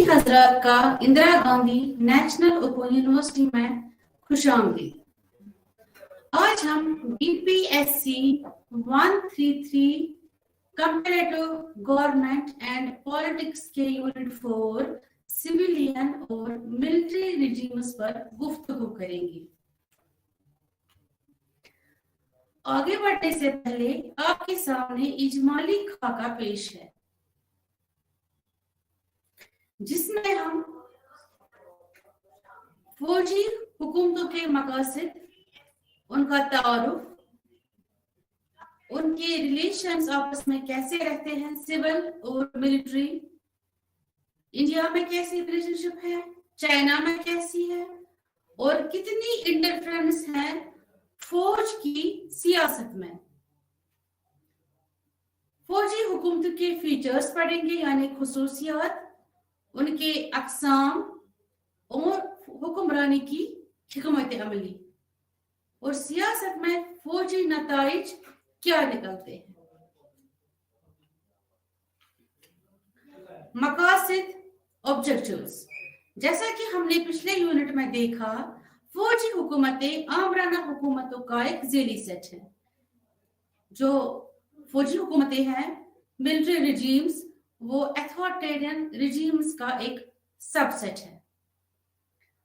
हजरात का Indira Gandhi national open university में खुशामदीद। आज हम BPSC 133 comparative government and politics के यूनिट 4 सिविलियन और मिलिट्री रिजीम्स पर गुफ्तगू करेंगे। आगे बढ़ने से पहले आपके सामने इजमाली खाका पेश है, जिसमें हम फौजी हुकूमतों के मकासद, उनका तारुफ, उनके रिलेशंस आपस में कैसे रहते हैं, सिविल और मिलिट्री, इंडिया में कैसी रिलेशनशिप है, चाइना में कैसी है और कितनी इंटरफेरेंस है फौज की सियासत में। फौजी हुकूमत के फीचर्स पढ़ेंगे, यानी खुसूसियात, उनके अक़साम और हुक्मरानी की हिकमत अमली, और सियासत में फौजी नताइज क्या निकलते हैं। मकासद, ऑब्जेक्टिव्स। जैसा कि हमने पिछले यूनिट में देखा, फौजी हुकूमतें आमराना हुकूमतों का एक ज़ेली सेट है। जो फौजी हुकूमतें हैं, मिलिट्री रिजीम्स, वो अथॉरिटेरियन रिजीम्स का एक सबसेट है।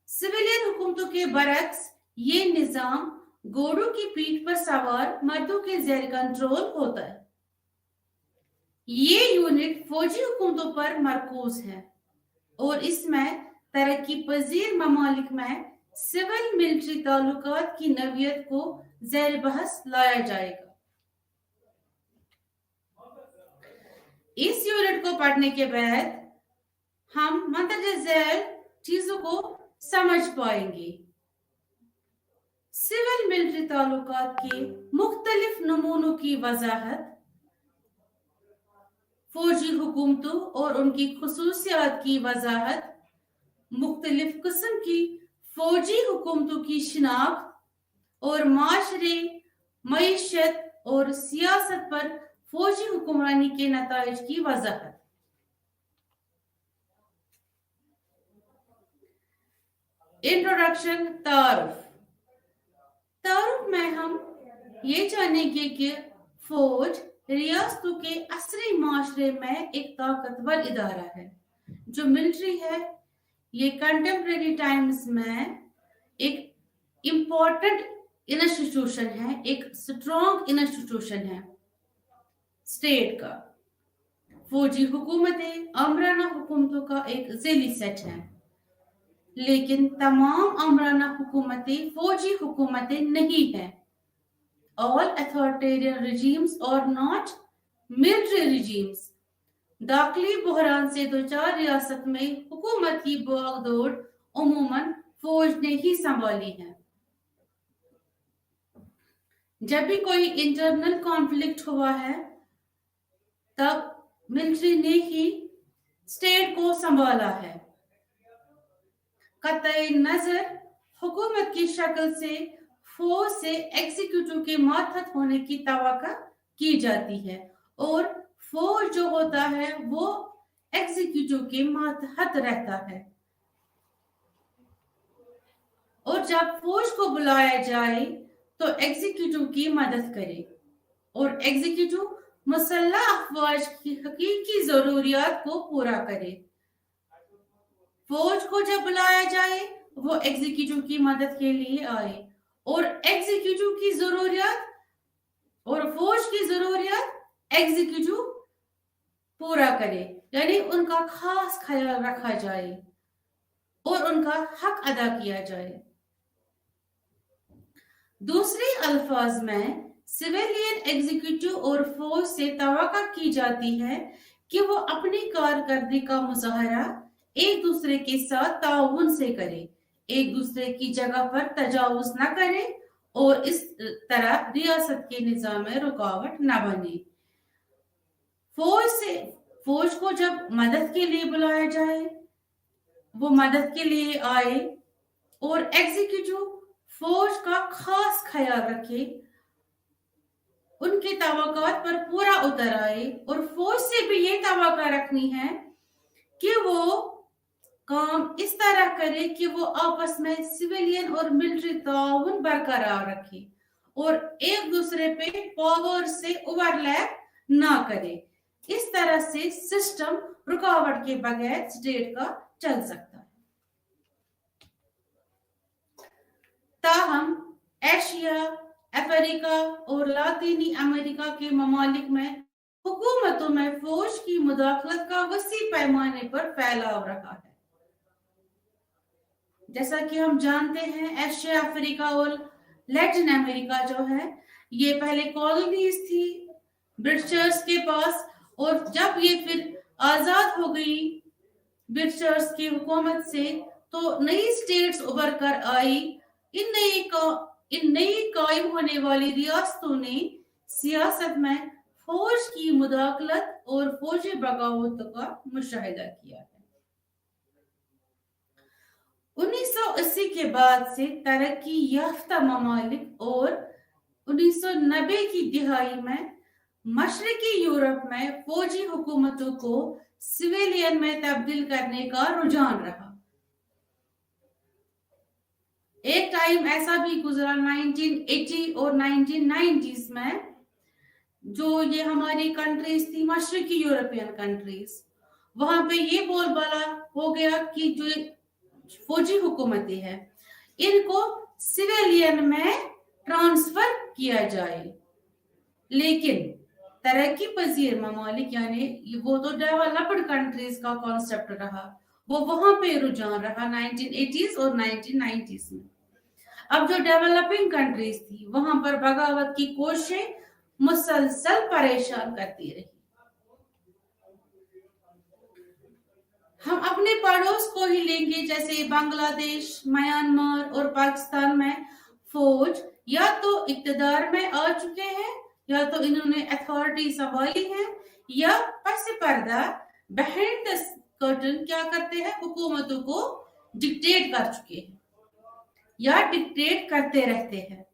सिविलियन हुकूमतों के बरक्स ये निजाम घोड़ों की पीठ पर सवार मर्दों के ज़ेर कंट्रोल होता है। ये यूनिट फौजी हुकूमतों पर मरकूज है और इसमें तरक्की पजीर ममालिक में सिविल मिलिट्री ताल्लुकात की नवियत को ज़ेर बहस लाया जाएगा। इस यूनिट को पढ़ने के बाद हम मंतज़ ज़ैल चीजों को समझ पाएंगे। सिविल मिलिट्री ताल्लुकात के मुख्तलिफ नमूनों की वजाहत, फौजी हुकूमतों और उनकी खुसूसियात की वजाहत, मुख्तलिफ किस्म की फौजी हुकूमतों की शिनाख्त और माशरे, मईशत और सियासत पर फौजी हुक्मरानी के नताइज की वजाहत। इंट्रोडक्शन। तारुफ में हम ये जानेंगे कि फौज रियासतों के असरी माशरे में एक ताकतवर इदारा है। जो मिलिट्री है, ये कंटेम्प्रेरी टाइम्स में एक इम्पोर्टेंट इंस्टीट्यूशन है, एक स्ट्रॉन्ग इंस्टीट्यूशन है स्टेट का। फौजी हुकूमतें आमराना हुकूमतों का एक ज़ेली सेट है, लेकिन तमाम आमराना हुकूमतें फौजी हुकूमतें नहीं हैं। All authoritarian regimes are not military regimes। दाखिली बहरान से दोचार रियासत में हुकूमत की भागदौड़ उमूमन फौज ने ही संभाली है। जब भी कोई इंटरनल कॉन्फ्लिक्ट हुआ है, तब मिलिट्री ने ही स्टेट को संभाला है। कतई नजर हुकूमत की शक्ल से फौज से एग्जीक्यूटिव के मातहत होने की तवक्को की जाती है, और फौज जो होता है वो एग्जीक्यूटिव के मातहत रहता है। और जब फौज को बुलाया जाए तो एग्जीक्यूटिव की मदद करे, और एग्जीक्यूटिव मुसल्लह अफवाज की हकीकी जरूरियात को पूरा करे। फौज को जब बुलाया जाए वो एग्जीक्यूटिव की मदद के लिए आए, और एग्जीक्यूटिव की जरूरियात और फौज की जरूरियात एग्जीक्यूटिव पूरा करे, यानी उनका खास ख्याल रखा जाए और उनका हक अदा किया जाए। दूसरे अल्फाज में सिविलियन एग्जीक्यूटिव और फौज से तवक्को की जाती है कि वो अपनी कारकर्दगी का मुजाहरा एक दूसरे के साथ ताउन से करे, एक दूसरे की जगह पर तजावुज न करे और इस तरह रियासत के निजाम में रुकावट न बने। फौज को जब मदद के लिए बुलाया जाए, वो मदद के लिए आए, और एग्जीक्यूटिव फौज का खास ख्याल रखे, उनके तवक्कुआत पर पूरा उतर आए, और फौज से भी ये तवक्को रखनी है कि वो काम इस तरह करे कि वो आपस में सिविलियन और मिलिट्री ताउन बरकरार रखे और एक दूसरे पे पावर से ओवरलैप ना करे। इस तरह से सिस्टम रुकावट के बगैर स्टेट का चल सकता है। ताहम एशिया, अफ्रीका और लातीनी अमेरिका के ममालिक में हुकूमतों में फौज की मुदाखलत का वसी पैमाने पर फैलाव रहा है। जैसा कि हम जानते हैं, एशिया, अफ्रीका और लैटिन अमेरिका जो है ये पहले कॉलोनीज थी ब्रिटिशर्स के पास, और जब ये फिर आजाद हो गई ब्रिटिशर्स की हुकूमत से तो नई स्टेट्स उभर कर आई। इन नई कायम होने वाली रियासतों ने सियासत में फौज की मुदाखलत और फौजी बगावतों का मुशाहिदा किया है। 1980 के बाद से तरक्की याफ्ता ममालिक और 1990 की दिहाई में मशरकी यूरोप में फौजी हुकूमतों को सिविलियन में तब्दील करने का रुझान रहा। एक टाइम ऐसा भी गुजरा 1980 और 1990s में, जो ये हमारी कंट्रीज थी मशरकी यूरोपियन कंट्रीज, वहां पे ये बोलबाला हो गया कि जो फौजी हुकूमतें हैं इनको सिविलियन में ट्रांसफर किया जाए। लेकिन तरक्की पजीर ममालिक यानी वो तो डेवलप्ड कंट्रीज का कॉन्सेप्ट रहा, वो वहां पे रुझान रहा 1980s और 1990s में। अब जो डेवलपिंग कंट्रीज थी वहां पर बगावत की कोशिशें मुसलसल परेशान करती रही। हम अपने पड़ोस को ही लेंगे, जैसे बांग्लादेश, म्यांमार और पाकिस्तान में फौज या तो इक्तदार में आ चुके हैं या तो इन्होंने अथॉरिटी संभाली है या पस पर्दा बिहाइंड द कर्टन क्या करते हैं, हुकूमतों को डिक्टेट कर चुके हैं या डिक्टेट करते रहते हैं।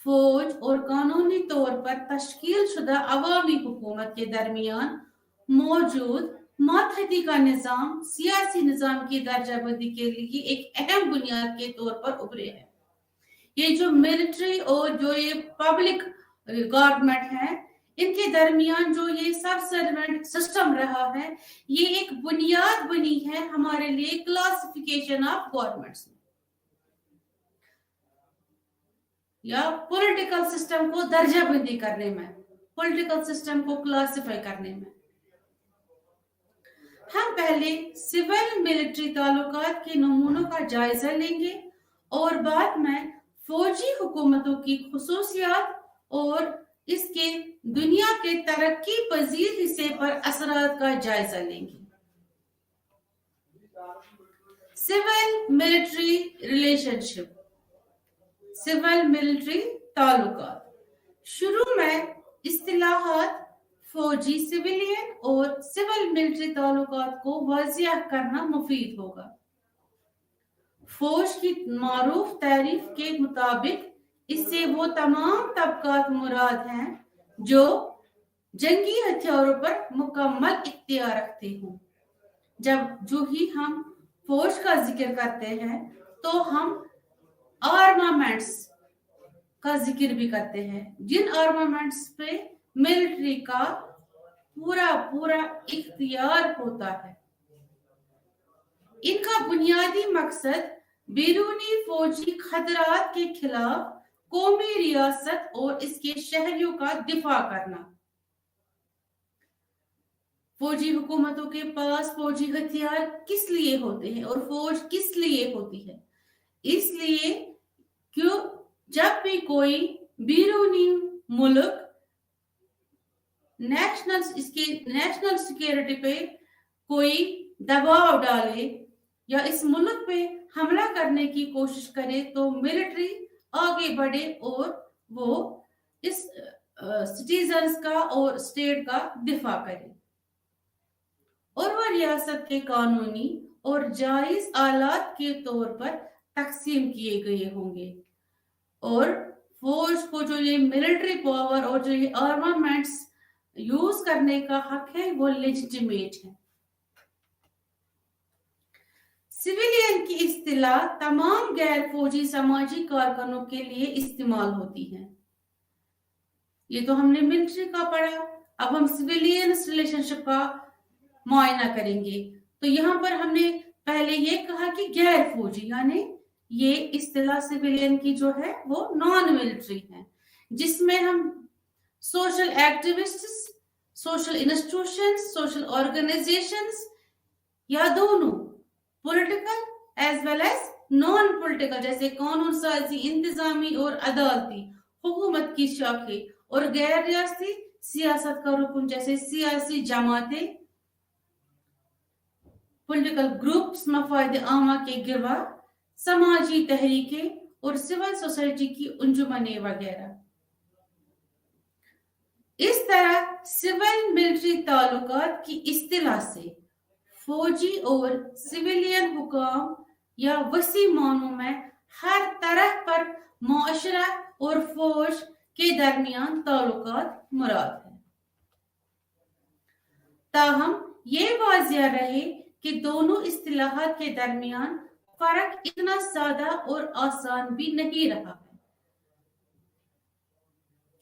फौज और कानूनी तौर पर तश्कील शुदा अवामी हुकूमत के दरमियान मौजूद मातहती का निजाम सियासी निजाम की दर्जाबंदी के लिए एक अहम बुनियाद के तौर पर उभरे है। ये जो मिलिट्री और जो ये पब्लिक गवर्नमेंट है, इनके दरमियान जो ये सब सर्वेंट सिस्टम रहा है, ये एक बुनियाद बनी है हमारे लिए क्लासिफिकेशन ऑफ गवर्नमेंट्स या पॉलिटिकल सिस्टम को दर्जाबंदी करने में, पॉलिटिकल सिस्टम को क्लासिफाई करने में। हम पहले सिविल मिलिट्री ताल्लुकात के नमूनों का जायजा लेंगे और बाद में फौजी हुकूमतों की खुसूसियात और इसके दुनिया के तरक्की पजीर हिस्से पर असरात का जायजा लेंगे। Civil military relationship, civil military ताल्लुकात। शुरू में इस्तिलाहात फौजी, सिविलियन और सिविल मिलिट्री ताल्लुकात को वाज़िह करना मुफीद होगा। फौज की मारूफ तारीफ के मुताबिक इससे वो तमाम तबकात मुराद हैं जो जंगी हथियारों पर मुकम्मल इख्तियार रखते हों। जो ही हम फौज का जिक्र करते हैं तो हम आर्मामेंट्स का जिक्र भी करते हैं, जिन आर्मामेंट्स पे मिलिट्री का पूरा इख्तियार होता है। इनका बुनियादी मकसद बैरूनी फौजी खतरात के खिलाफ कौमी रियासत और इसके शहरियों का दिफा करना। फौजी हुकूमतों के पास फौजी हथियार किस लिए होते हैं और फौज किस लिए होती है? इसलिए क्यों जब भी कोई बैरूनी मुल्क नेशनल सिक्योरिटी पे कोई दबाव डाले या इस मुल्क पे हमला करने की कोशिश करे तो मिलिट्री आगे बढ़े और वो इस सिटीजन्स का और स्टेट का दिफा करे और वह रियासत के कानूनी और जायज आलात के तौर पर तकसीम किए गए होंगे और फौज को जो ये मिलिट्री पावर और जो ये आर्मामेंट्स यूज करने का हक है वो लेजिटिमेट है। सिविलियन की इस्तिलाह तमाम गैर फौजी समाजी कारकुनों के लिए इस्तेमाल होती है। ये तो हमने मिलिट्री का पढ़ा, अब हम सिविलियन रिलेशनशिप का मुआयना करेंगे। तो यहाँ पर हमने पहले ये कहा कि गैर फौजी, यानी ये इस्तिलाह सिविलियन की जो है वो नॉन मिलिट्री है, जिसमें हम social activists, social institutions, social organisations या दोनों political as well as non political, जैसे कानून साजी, इंतजामी और अदालती हुकूमत की शाखें, और गैर रियासती सियासत का रुकन जैसे सियासी जमातें, पॉलिटिकल ग्रुप्स, मफाद आमा के गिरवा, समाजी तहरीकें और सिविल सोसाइटी की अंजुमनें वगैरह। इस तरह सिविल मिलिट्री ताल्लुकात की इस्तिलाह से फौजी और सिविलियन हुकाम या वसी मानों में हर तरह पर मुआशरा और फौज के दरमियान ताल्लुकात मुराद है। ताहम ये वाजिया रहे कि दोनों इस्तिलाहात के दरमियान फर्क इतना सादा और आसान भी नहीं रहा है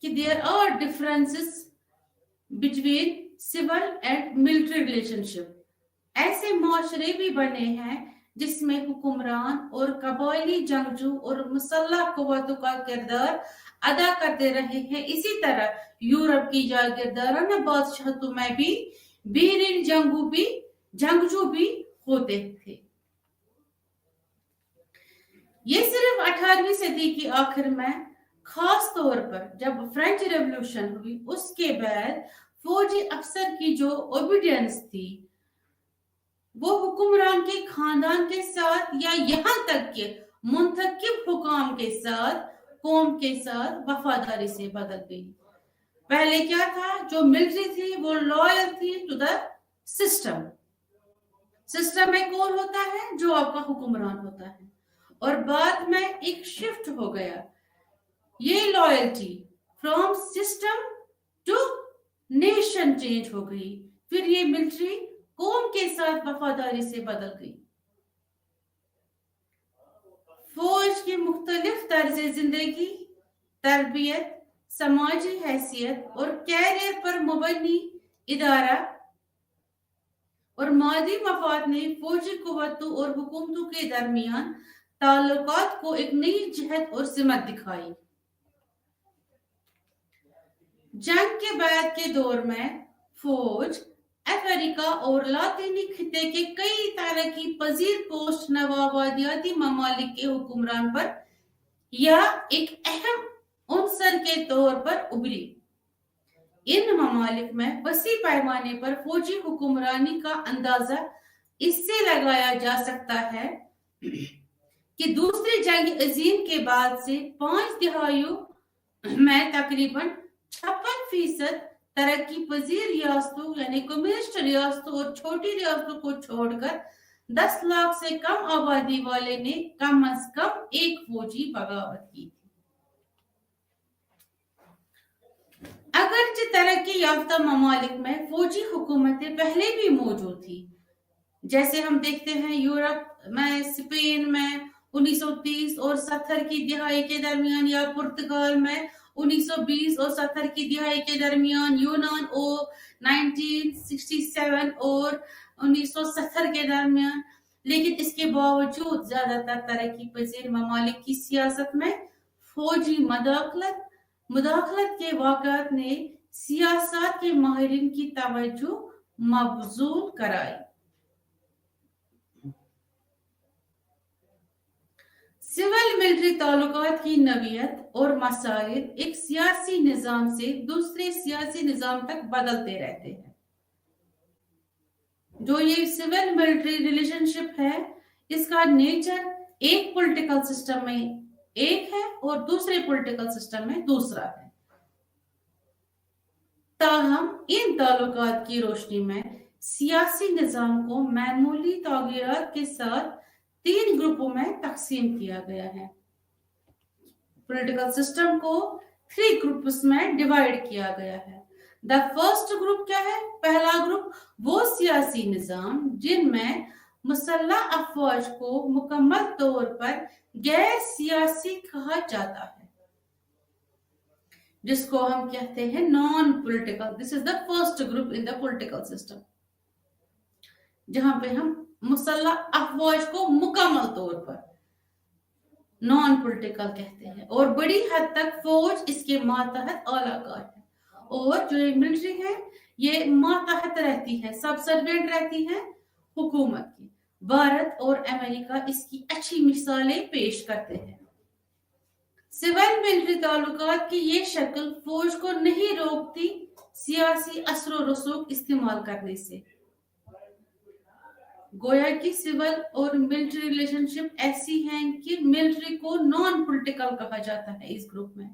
कि there are differences between civil and military relationship. ऐसे मुआशरे भी बने हैं जिसमें हुक्मरान और कबायली जंगजू और मुसल्लह कुव्वतों का किरदार अदा करते रहे हैं। इसी तरह यूरोप की जागीरदाराना बादशाहतों में भी बेरिन जंगजू भी होते थे। ये सिर्फ 18वीं सदी की आखिर में, खास तौर पर जब फ्रेंच रेवोल्यूशन हुई, उसके बाद फौजी अफसर की जो ओबीडियंस थी वो हुक्मरान के खानदान के साथ या यहाँ तक कि मुंतखब हुकाम के साथ, कौम के साथ वफादारी से बदल गई। पहले क्या था, जो मिलिट्री थी वो लॉयल थी टू द सिस्टम। सिस्टम में कौन होता है, जो आपका हुक्मरान होता है। और बाद में एक शिफ्ट हो गया, ये loyalty from system to nation change हो गई। फिर ये मिलिट्री कौम के साथ वफादारी से बदल गई। फौज की मुख्तलिफ तर्ज जिंदगी, तरबियत, समाजी हैसियत और कैरियर पर मुबनी इदारा और मादी मफाद ने फौजी कुव्वतों और हुकूमतों के दरमियान ताल्लुकात को एक नई जहत और सिमत दिखाई। जंग के बाद के दौर में फौज अफ्रीका और लातीनी खिते के कई तरक्की पजीर पोस्ट नवाबादियाती ममालिक के हुक्मरान पर या एक अहम उनसर के तौर पर उभरी। इन ममालिक में वसी पैमाने पर फौजी हुक्मरानी का अंदाजा इससे लगाया जा सकता है कि दूसरी जंग अजीम के बाद से 5 दिहाइयों में तकरीबन 56% तरक्की पजीर रियासतों यानी कम्युनिस्ट रियासतों और छोटी रियासतों को छोड़कर 10 लाख से कम आबादी वाले ने कम अज कम एक फौजी बगावत की थी। अगरचे तरक्की याफ्ता ममालिक में फौजी हुकूमतें पहले भी मौजूद थी, जैसे हम देखते हैं यूरोप में, स्पेन में 1930 और 70 की दिहाई के दरमियान, या पुर्तगाल में 1920 और 70 की दिहाई के दरमियान, यूनान और 1967 और 1970 के दरमियान। लेकिन इसके बावजूद ज्यादातर तरक्की पजीर ममालिक की सियासत में फौजी मुदाखलत के वाक़यात ने सियासत के माहिरीन की तवज्जो मबजूल कराई। सिविल मिलिट्री ताल्लुकात की नवीयत और मसाइल एक सियासी निजाम से दूसरे सियासी निजाम तक बदलते रहते हैं। जो ये सिविल मिलिट्री रिलेशनशिप है, इसका नेचर एक पॉलिटिकल सिस्टम में एक है और दूसरे पॉलिटिकल सिस्टम में दूसरा है। ताहम इन ताल्लुकात की रोशनी में सियासी निजाम को मामूली तगीरात के साथ 3 ग्रुपों में तकसीम किया गया है। पॉलिटिकल सिस्टम को 3 ग्रुप्स में डिवाइड किया गया है। द फर्स्ट ग्रुप क्या है? पहला ग्रुप वो सियासी निजाम जिनमें मुसल्लह अफवाज को मुकम्मल तौर पर गैर सियासी कहा जाता है, जिसको हम कहते हैं non political. This is the first group in the political system, जहां पे हम मुसल्लह अफवाज को मुकम्मल तौर पर नॉन पॉलिटिकल कहते हैं, और बड़ी हद तक फौज इसके मातहत औलाकार है, और जो ये मिलिट्री है ये मातहत रहती है, सबसर्वेंट रहती है हुकूमत की। भारत और अमेरिका इसकी अच्छी मिसालें पेश करते हैं। सिविल मिलिट्री ताल्लुकात की ये शक्ल फौज को नहीं रोकती सियासी असर रसूख इस्तेमाल करने से। गोया कि सिविल और मिलिट्री रिलेशनशिप ऐसी हैं कि मिलिट्री को नॉन पॉलिटिकल कहा जाता है इस ग्रुप में,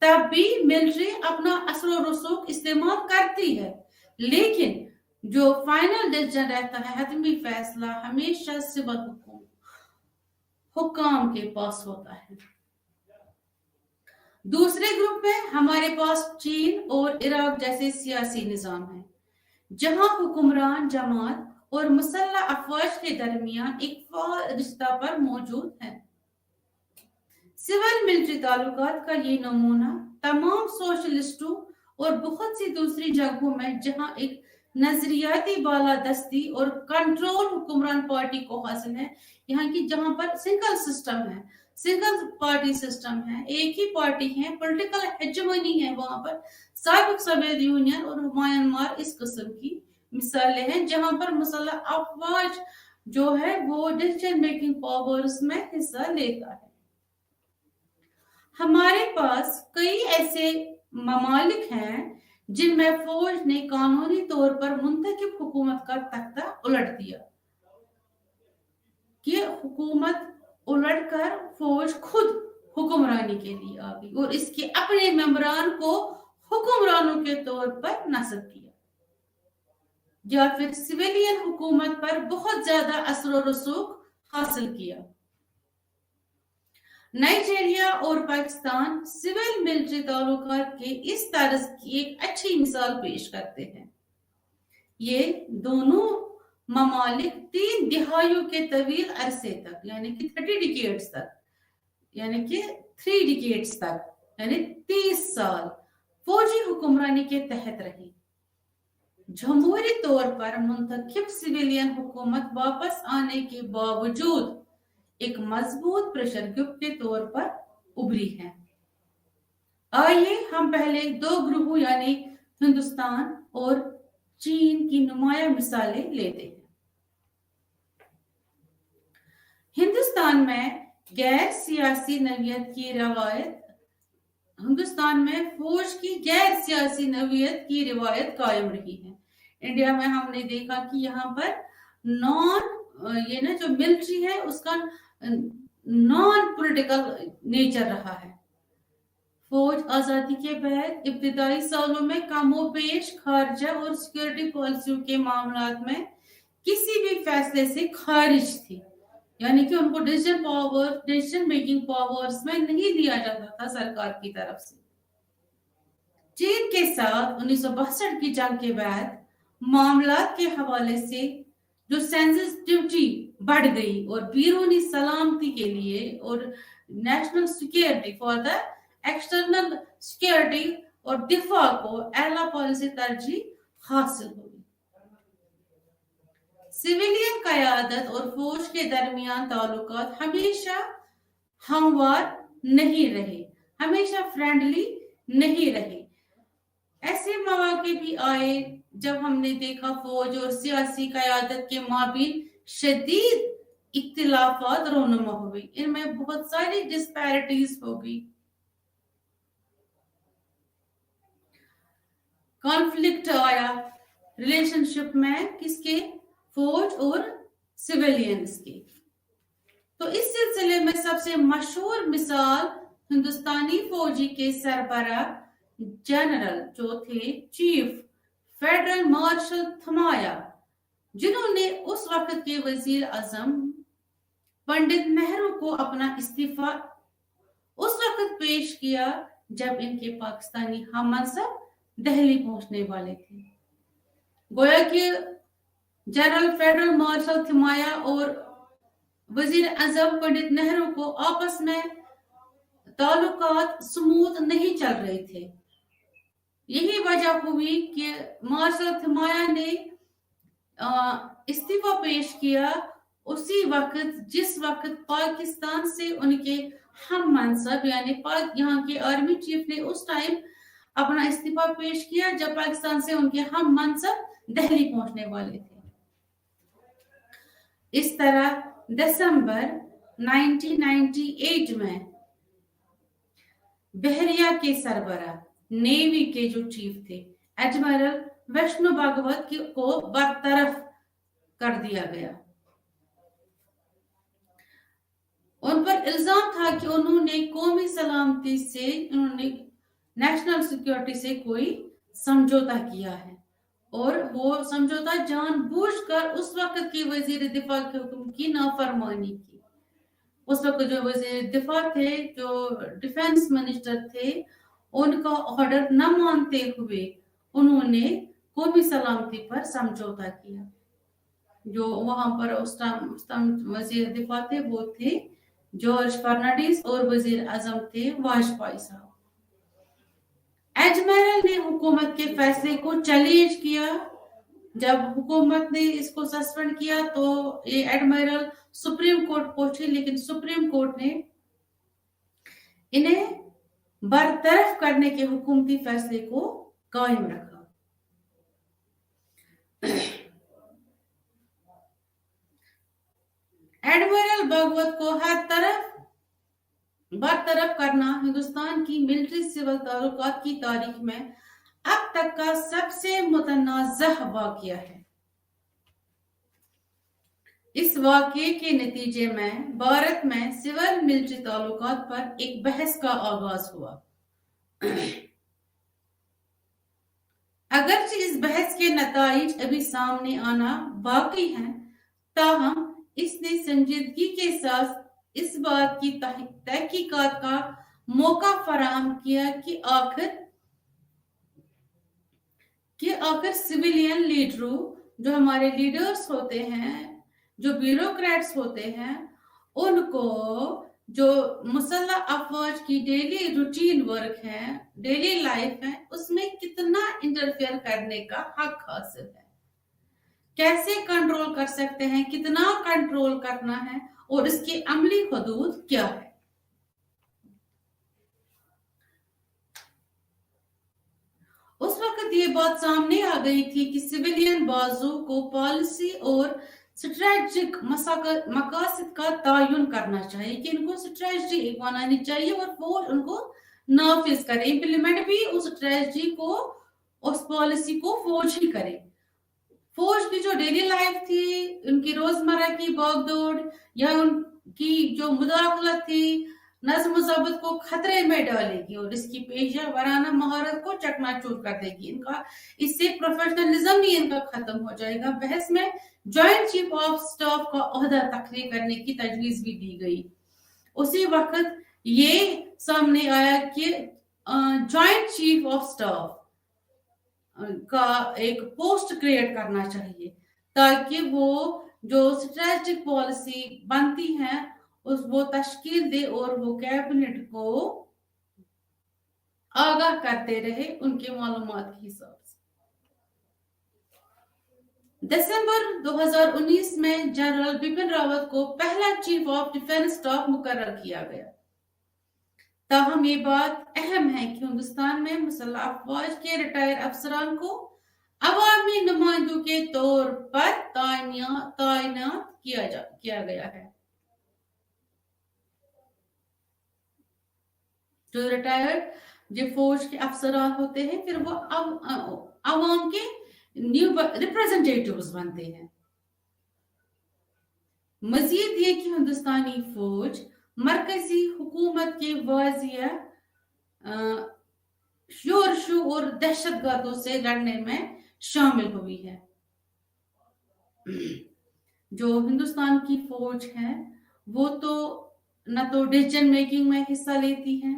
तब भी मिलिट्री अपना असर रसूख इस्तेमाल करती है, लेकिन जो फाइनल डिसीजन रहता है, हतमी फैसला हमेशा सिविल हुकाम के पास होता है। दूसरे ग्रुप में हमारे पास चीन और इराक जैसे सियासी निजाम है, जहां हुक्मरान जमात और मुसल्लह अफवाज के दरमियान एक फाल रिश्ता पर मौजूद है। सिविल मिलिट्री ताल्लुकात का ये नमूना तमाम सोशलिस्टों और बहुत सी दूसरी जगहों में जहां एक नजरियाती बालादस्ती और कंट्रोल हुक्मरान पार्टी को हासिल है, यहाँ की जहां पर सिंगल सिस्टम है, सिंगल पार्टी सिस्टम है, एक ही पार्टी है, पॉलिटिकल हेजेमनी है, वहां पर साबिक सोवियत यूनियन और म्यांमार इस किस्म की मिसालें हैं, जहां पर मुसल्लह अफवाज जो है वो डिसीजन मेकिंग पावर्स में हिस्सा लेता है। हमारे पास कई ऐसे ममालिक हैं जिनमें फौज ने कानूनी तौर पर मुंतखब हुकूमत का तख्ता उलट दिया, कि हुकूमत उलटकर फौज खुद हुक्मरानी के लिए आ गई और इसके अपने मेंबरान को हुक्मरानों के तौर पर नस्ब किया, या फिर सिविलियन हुकूमत पर बहुत ज्यादा असर रसूख हासिल किया। नाइजीरिया और पाकिस्तान सिविल मिलिट्री ताल्लुकात के इस तरह की एक अच्छी मिसाल पेश करते हैं। ये दोनों ममालिक 3 दिहाइयों के तवील अरसे तक, यानी कि 30 डिकेड्स तक, यानी कि 3 डिकेड्स तक, यानी 30 साल फौजी हुक्मरानी के तहत रही। जमहूरी तौर पर मुंतखब सिविलियन हुकूमत वापस आने के बावजूद एक मजबूत प्रेशर ग्रुप के तौर पर उभरी है। आइए हम पहले 2 ग्रुपों यानी हिंदुस्तान और चीन की नुमाया मिसालें लेते हैं। हिंदुस्तान में गैर सियासी नवीयत की रवायत, हिंदुस्तान में फौज की गैर सियासी नवीयत की रिवायत कायम रही है। इंडिया में हमने देखा कि यहाँ पर ये ना जो मिलिट्री है उसका नॉन पॉलिटिकल नेचर रहा है। फौज आजादी के बाद इब्तिदाई सालों में कमोपेश खारजा और सिक्योरिटी पॉलिसियों के मामलात में किसी भी फैसले से खारिज थी, यानी कि उनको डिसीजन मेकिंग पावर्स में नहीं दिया जाता था सरकार की तरफ से। चीन के साथ 1962 की जंग के बाद मामलात के हवाले से जो सेंसिटिविटी बढ़ गई और बैरूनी सलामती के लिए और national security for the external security और दिफा को एला पॉलिसी तरजीह हासिल हुई। सिविलियन क़यादत और फौज के दरमियान ताल्लुकात हमेशा हमवार नहीं रहे, हमेशा फ्रेंडली नहीं रहे। ऐसे मौके भी आए जब हमने देखा फौज और सियासी क़यादत के माबीन शदीद इख्तिलाफात रोनुमा हुई, इनमें बहुत सारी डिस्पैरिटीज हो गई, कॉन्फ्लिक्ट आया रिलेशनशिप में, किसके, फौज और सिविलियंस के। तो इस सिलसिले में सबसे मशहूर मिसाल हिंदुस्तानी फौजी के सरबरा जनरल जो थे चीफ फेडरल मार्शल थमाया, जिन्होंने उस वक्त के वजीर आजम पंडित नेहरू को अपना इस्तीफा उस वक्त पेश किया जब इनके पाकिस्तानी हममनसब दिल्ली पहुंचने वाले थे। गोया कि जनरल फेडरल मार्शल थिमाया और वजीर आजम पंडित नेहरू को आपस में ताल्लुकात स्मूथ नहीं चल रहे थे। यही वजह हुई कि मार्शल थिमाया ने इस्तीफा पेश किया उसी वक्त जिस वक्त पाकिस्तान से उनके हम मनसब यानी यहाँ के आर्मी चीफ ने उस टाइम अपना इस्तीफा पेश किया जब पाकिस्तान से उनके हम मनसब दिल्ली पहुंचने वाले थे। इस तरह दिसंबर 1998 में बहरिया के सरबराह नेवी के जो चीफ थे एडमिरल विष्णु भागवत को बरतरफ कर दिया गया। उन पर इल्जाम था कि उन्होंने कौमी सलामती से नेशनल सिक्योरिटी से कोई समझौता किया है और वो समझौता जानबूझकर उस वक्त के वजीर दिफा के हुक्म की नाफरमानी की। उस वक्त जो वजीर दिफा थे, जो डिफेंस मिनिस्टर थे, उनका ऑर्डर न मानते हुए उन्होंने कौमी सलामती पर समझौता किया। जो वहां पर उस टाइम वजीर दिफा थे वो थे जॉर्ज फर्नांडिस और वजीर आजम थे वाजपेयी साहब। एडमिरल ने हुकूमत के फैसले को चैलेंज किया। जब हुकूमत ने इसको सस्पेंड किया तो ये एडमिरल सुप्रीम कोर्ट पहुंचे, लेकिन सुप्रीम कोर्ट ने इन्हें बरतरफ करने के हुकूमती फैसले को कायम रखा। एडमिरल भागवत को हर तरफ बरतरफ करना हिंदुस्तान की मिलिट्री सिविल ताल्लुकात की तारीख में अब तक का सबसे मुतनाज़ह वाक़या है। इस वाक़ये के नतीजे में भारत में सिविल मिलिट्री ताल्लुकात पर एक बहस का आगाज हुआ। अगरचे इस बहस के नताइज अभी सामने आना बाकी हैं, ताहम इसने संजीदगी के साथ इस बात की तहकीकात का मौका फराहम किया कि आखिर सिविलियन लीडरों, जो हमारे लीडर्स होते हैं, जो ब्यूरोक्रेट्स होते हैं, उनको जो मुसल्लह अफवाज की डेली रूटीन वर्क है, डेली लाइफ है, उसमें कितना इंटरफेयर करने का हक हासिल है, कैसे कंट्रोल कर सकते हैं, कितना कंट्रोल करना है और इसकी अमली हदूद क्या है। उस वक्त ये बात सामने आ गई थी कि सिविलियन बाजू को पॉलिसी और स्ट्रेटजिक मकासद का तयन करना चाहिए कि इनको स्ट्रेटजी बनानी चाहिए और फौज उनको नाफिज करे, इंप्लीमेंट भी उस स्ट्रेटजी को, उस पॉलिसी को फौज ही करे। फौज की जो डेली लाइफ थी, उनकी रोजमर्रा की भागदौड़ या उनकी जो मुदाखलत थी, नज़्म ज़ब्त को खतरे में डालेगी और इसकी पेशा वराना महारत को चकनाचूर कर देगी। इनका इससे प्रोफेशनलिज्म ही इनका खत्म हो जाएगा। बहस में जॉइंट चीफ ऑफ स्टाफ का ओहदा तखलीक करने की तजवीज भी दी गई। उसी वक्त ये सामने आया कि जॉइंट चीफ ऑफ स्टाफ का एक पोस्ट क्रिएट करना चाहिए ताकि वो जो स्ट्रेटेजिक पॉलिसी बनती है वो तश्कील दे और वो कैबिनेट को आगाह करते रहे उनके मालूमात के हिसाब से। दिसंबर 2019 में जनरल बिपिन रावत को पहला चीफ ऑफ डिफेंस स्टाफ मुकर्रर किया गया। ताहम ये बात अहम है कि हिंदुस्तान में मुसल्लह अफवाज के रिटायर अफसरान को अवामी नुमाइंदों के तौर पर तैनात किया गया है। जो रिटायर्ड जो फौज के अफसरान होते हैं, फिर वो अवाम के न्यू रिप्रेजेंटेटिव्स बनते हैं। मजीद ये कि हिंदुस्तानी फौज मरकजी हुकूमत के वाजिया शोरशू और दहशतगर्दों से लड़ने में शामिल हुई है। जो हिंदुस्तान की फौज है वो तो न तो डिसीजन मेकिंग में हिस्सा लेती है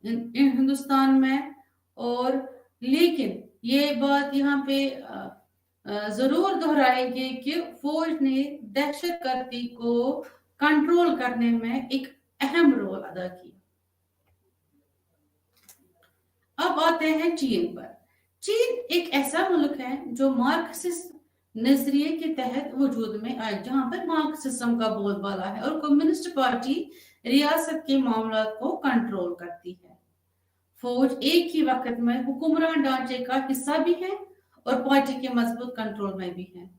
हिंदुस्तान में, और लेकिन ये बात यहाँ पे जरूर दोहराएंगे कि फौज ने दहशतगर्दी को कंट्रोल करने में एक अहम रोल अदा किया। अब आते हैं चीन पर। चीन एक ऐसा मुल्क है जो मार्क्सिस्ट नजरिए के तहत वजूद में आया, जहां पर मार्क्सिज्म का बोलबाला है और कम्युनिस्ट पार्टी रियासत के मामलों को कंट्रोल करती है। फौज एक ही वक्त में हुक्मरान ढांचे का हिस्सा भी है और पार्टी के मजबूत कंट्रोल में भी है।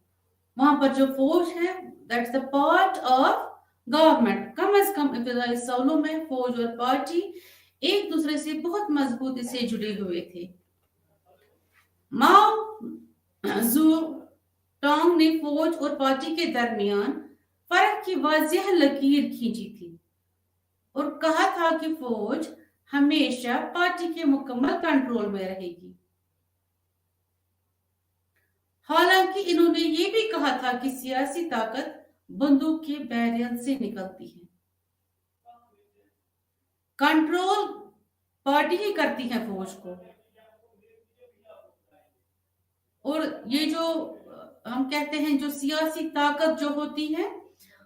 वहां पर जो फौज है that's the part of government. कम से कम इब्तदाई सालों में फौज और पार्टी एक दूसरे से बहुत मजबूती से जुड़े हुए थे। माओ जू टोंग ने फौज और पार्टी के दरमियान फर्क की वाज़ेह लकीर खींची थी और कहा था कि फौज हमेशा पार्टी के मुकम्मल कंट्रोल में रहेगी। हालांकि इन्होंने ये भी कहा था कि सियासी ताकत बंदूक के बैरल से निकलती है, कंट्रोल पार्टी ही करती है फौज को। और ये जो हम कहते हैं जो सियासी ताकत जो होती है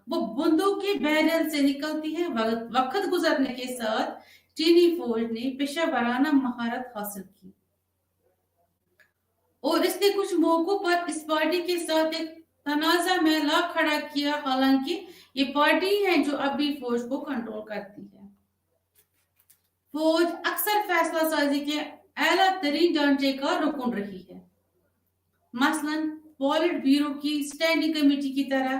वो बंदूक के बैरल से निकलती है। वक्त गुजरने के साथ चीनी फौज ने पेशेवराना महारत हासिल की और इसने कुछ मौकों पर इस पार्टी के साथ एक तनाजा में ला खड़ा किया। हालांकि ये पार्टी है जो अब भी फौज को कंट्रोल करती है। फौज अक्सर फैसला साजी के आला तरीन ढांचे का रुकन रही है, मसलन पॉलिट ब्यूरो की स्टैंडिंग कमेटी की तरह।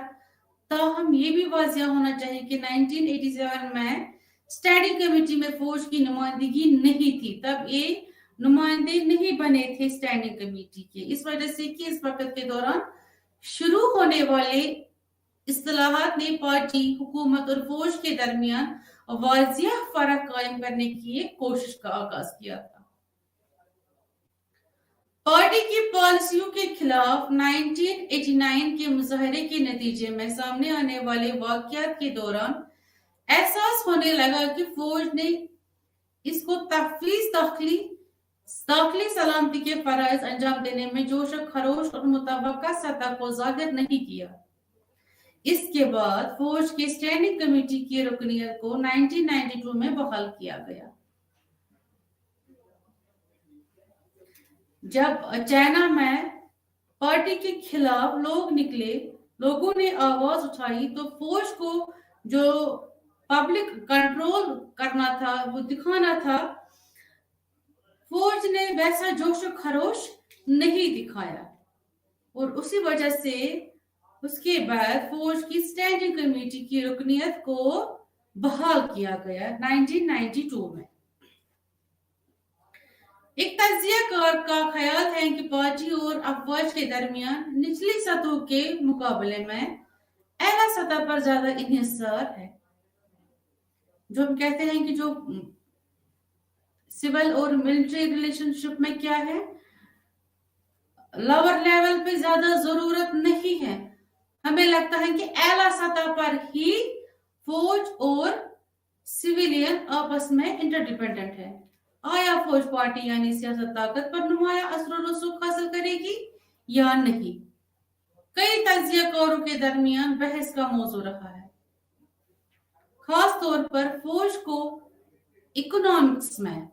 ताहम ये भी वाजिया होना चाहिए कि 1987 में स्टैंडिंग कमेटी में फौज की नुमाइंदगी नहीं थी, तब ये नुमाइंदे नहीं बने थे स्टैंडिंग कमेटी के, इस वजह से कि इस वक्त के दौरान शुरू होने वाले इस्तिलाहात ने पार्टी, हुकूमत और फौज के दरमियान वाजिया फर्क कायम करने की एक कोशिश का आगाज किया था। पार्टी की पॉलिसियों के खिलाफ 1989 के मुजाहरे के नतीजे में सामने आने वाले वाकयात के दौरान एहसास होने लगा कि फौज ने इसको तहफीज दाखिली सलामती के फराइज अंजाम देने में जोश और खरोश और मुतवक्का सतह को जाहिर नहीं किया। इसके बाद फौज की स्टैंडिंग कमेटी की रुकनियत को 1992 में बहाल किया गया। जब चाइना में पार्टी के खिलाफ लोग निकले, लोगों ने आवाज उठाई, तो फौज को जो पब्लिक कंट्रोल करना था, वो दिखाना था, फौज ने वैसा जोश और खरोश नहीं दिखाया और उसी वजह से उसके बाद फौज की स्टैंडिंग कमेटी की रुकनियत को बहाल किया गया 1992 में। एक तज्जियाकार का ख्याल है कि पार्टी और अफवाज के दरमियान निचली सतह के मुकाबले में आला सतह पर ज्यादा इन्हिसार है। जो हम कहते हैं कि जो सिविल और मिलिट्री रिलेशनशिप में क्या है, लोअर लेवल पे ज्यादा जरूरत नहीं है। हमें लगता है कि आला सतह पर ही फौज और सिविलियन आपस में इंटरडिपेंडेंट है। आया फौज पार्टी यानी सियासत ताकत पर नुमाया असर रसूख हासिल करेगी या नहीं, कई तज्जियाकारों के दरमियान बहस का मौजू रहा है। खास तौर पर फौज को इकोनॉमिक्स में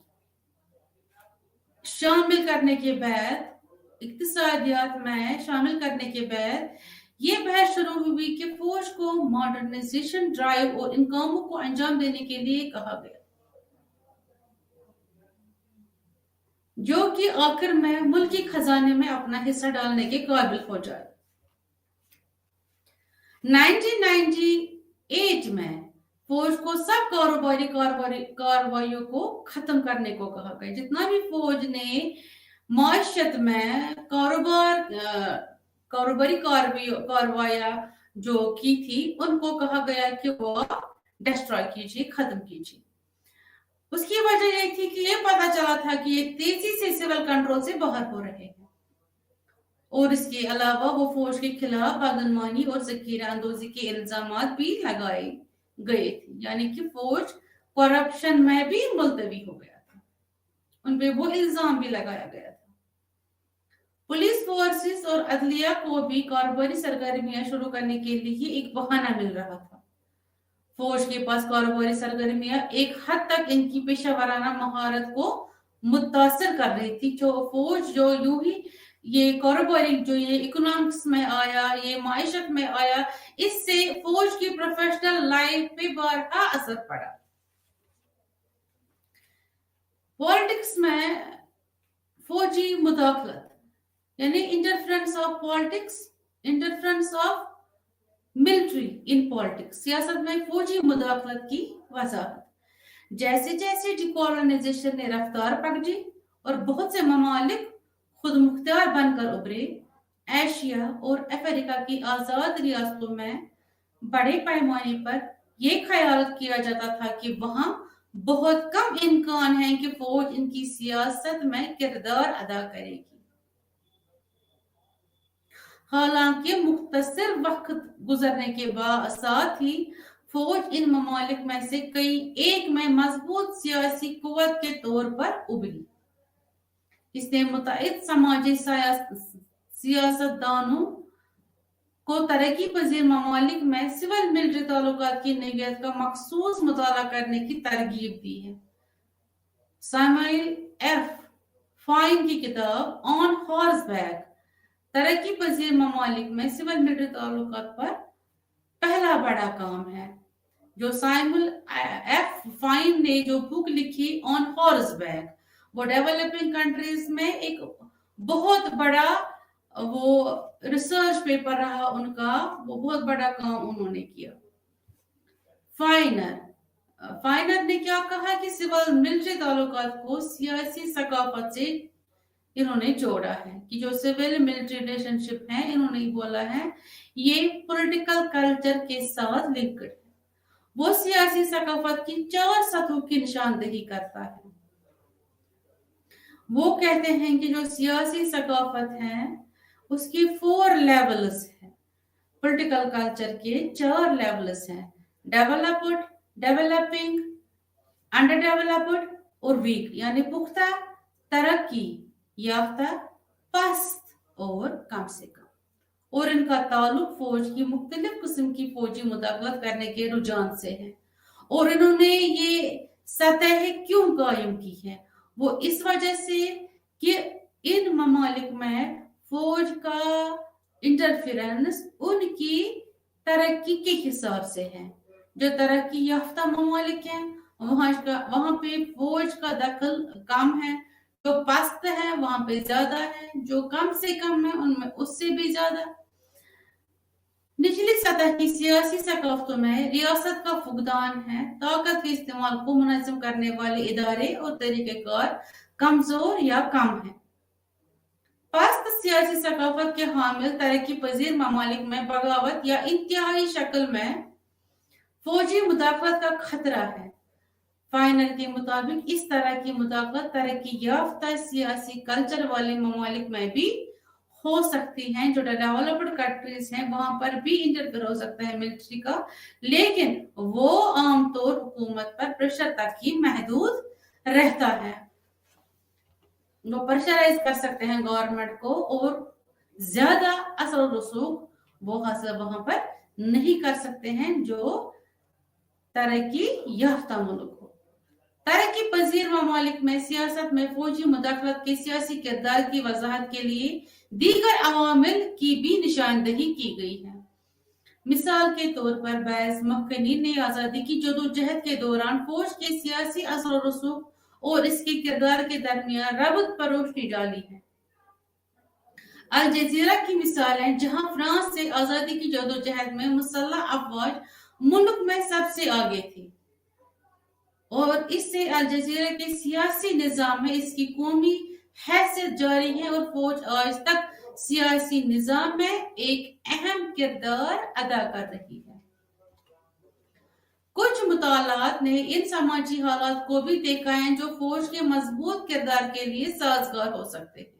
शामिल करने के बाद, इक्तिसादियात में शामिल करने के बाद ये बहस शुरू हुई कि फौज को मॉडर्नाइजेशन ड्राइव और इन कामों को अंजाम देने के लिए कहा गया, जो कि आखिर में मुल्की खजाने में अपना हिस्सा डालने के काबिल हो जाए। 1998 में फौज को सब कारोबारी कार्रवाइयों को खत्म करने को कहा गया। जितना भी फौज ने माशियत में कारोबारी कार्रवाइयां जो की थी, उनको कहा गया कि वो डिस्ट्रॉय कीजिए, खत्म कीजिए। उसकी वजह ये थी कि ये पता चला था कि ये तेजी से सिविल कंट्रोल से बाहर हो रहे हैं और इसके अलावा वो फौज के खिलाफ बदनमानी और ज़खीरा अंदोजी के इल्जामात भी लगाए गए थे, यानी कि फौज करप्शन में भी मुलतवी हो गया था, उन पे वो इल्जाम भी लगाया गया था। पुलिस फोर्सेस और अदलिया को भी कारोबारी सरगर्मियां शुरू करने के लिए एक बहाना मिल रहा था। फौज के पास कारोबारी सरगर्मियां एक हद तक इनकी पेशा वराना महारत को मुतासर कर रही थी। जो फौज जो यूं ही ये कारोबारी जो ये इकोनॉमिक्स में आया, ये माइशत में आया, इससे फौज की प्रोफेशनल लाइफ पे बड़ा असर पड़ा। पॉलिटिक्स में फौजी मुदाखलत यानी interference of politics, interference of military in politics, सियासत में फौजी मुदाखलत की वजाहत। जैसे जैसे डिकोलोनाइजेशन ने रफ्तार पकड़ी और बहुत से ममालिक खुद मुख्तार बनकर उभरे, एशिया और अफ्रीका की आजाद रियासतों में बड़े पैमाने पर यह ख्याल किया जाता था कि वहां बहुत कम इम्कान है कि फौज इनकी सियासत में किरदार अदा करेगी। हालांकि मुख्तसर वक्त गुजरने के बाद साथ ही फौज इन ममालिक में से कई एक में मजबूत सियासी कुव्वत के तौर पर उभरी। इसने मुतअद्दिद समाजी सियासतदानों को तरक्की पजीर ममालिक में सिविल मिलिट्री ताल्लुकात की नोयत का मखसूस मुताला करने की तरगीब दी है। सैमुअल एफ फाइन की किताब ऑन हॉर्सबैक तरक्की पजीर ममालिक में सिविल मिलिट्री ताल्लुकात पर पहला बड़ा काम है। जो सैमुअल एफ फाइन ने जो बुक लिखी ऑन हॉर्सबैक, वो डेवलपिंग कंट्रीज में एक बहुत बड़ा वो रिसर्च पेपर रहा उनका, वो बहुत बड़ा काम उन्होंने किया। फाइनर ने क्या कहा कि सिविल मिलिट्री ताल्लुकात को सियासी सकाफत से इन्होंने जोड़ा है, कि जो सिविल मिलिट्री रिलेशनशिप है, इन्होंने बोला है ये पॉलिटिकल कल्चर के साथ लिंक्ड है। वो सियासी सकाफत की 4 सतहों की निशानदेही करता है। वो कहते हैं कि जो सियासी सकाफत है उसकी 4 लेवल्स है। पॉलिटिकल कल्चर के 4 लेवल्स हैं, डेवलप्ड, डेवलपिंग, अंडर डेवलप्ड और वीक, यानी पुख्ता, तरक्की याफ्ता, पस्त और कम से कम। और इनका ताल्लुक फौज की मुख्तलिफ किस्म की फौजी मुदाखलत करने के रुझान से है। और इन्होंने ये सतह क्यों कायम की है? वो इस वजह से कि इन ममालिक में फौज का इंटरफेरेंस उनकी तरक्की के हिसाब से है। जो तरक्की याफ्ता ममालिक हैं वहां पे फौज का दखल कम है, जो पस्त है वहां पे ज्यादा है, जो कम से कम है उनमें उससे भी ज्यादा। निचली सतह की सियासी सकाफतों में रियासत का फुकदान है, ताकत के इस्तेमाल को मुनज़्ज़म करने वाले इदारे और तरीक़ेकार कमजोर या कम है। पस्त सियासी सकाफत के हामिल तरक्की पजीर ममालिक में बगावत या इंतहाई शक्ल में फौजी मुदाखलत का खतरा है। फाइनल के मुताबिक इस तरह की मुदाखलत तरक्की याफ्ता सियासी कल्चर वाले ममालिक में भी हो सकती हैं। जो डेवलप्ड कंट्रीज हैं वहां पर भी इंटरफेयर हो सकता है मिलिट्री का, लेकिन वो आमतौर हुकूमत पर प्रेशर तक ही महदूद रहता है। वो प्रेशराइज कर सकते हैं गवर्नमेंट को और ज्यादा असर और रसूख वो हासिल वहां पर नहीं कर सकते हैं जो तरक्की याफ्ता मुल्क हो। तरक्की पजीर ममालिक में सियासत में फौजी मुदाखलत के सियासी किरदार की वजाहत के लिए दीगर अवामिल की भी निशानदेही की गई है। मिसाल के तौर पर बैस मक्कनी ने आजादी की जदोजहद के दौरान फौज के सियासी असर और रसूख और इसके किरदार के दरमियान रबत पर रोशनी डाली है। अल जजीरा की मिसाल है, जहां फ्रांस से आजादी की जदोजहद में मुसल्लह अफवाज मुल्क में सबसे आगे थी और इससे अल जजीरा के सियासी निजाम में इसकी कौमी हैसियत जारी है और फौज आज तक सियासी निजाम में एक अहम किरदार अदा कर रही है। कुछ मुतालात ने इन समाजी हालात को भी देखा है जो फौज के मजबूत किरदार के लिए साजगार हो सकते हैं।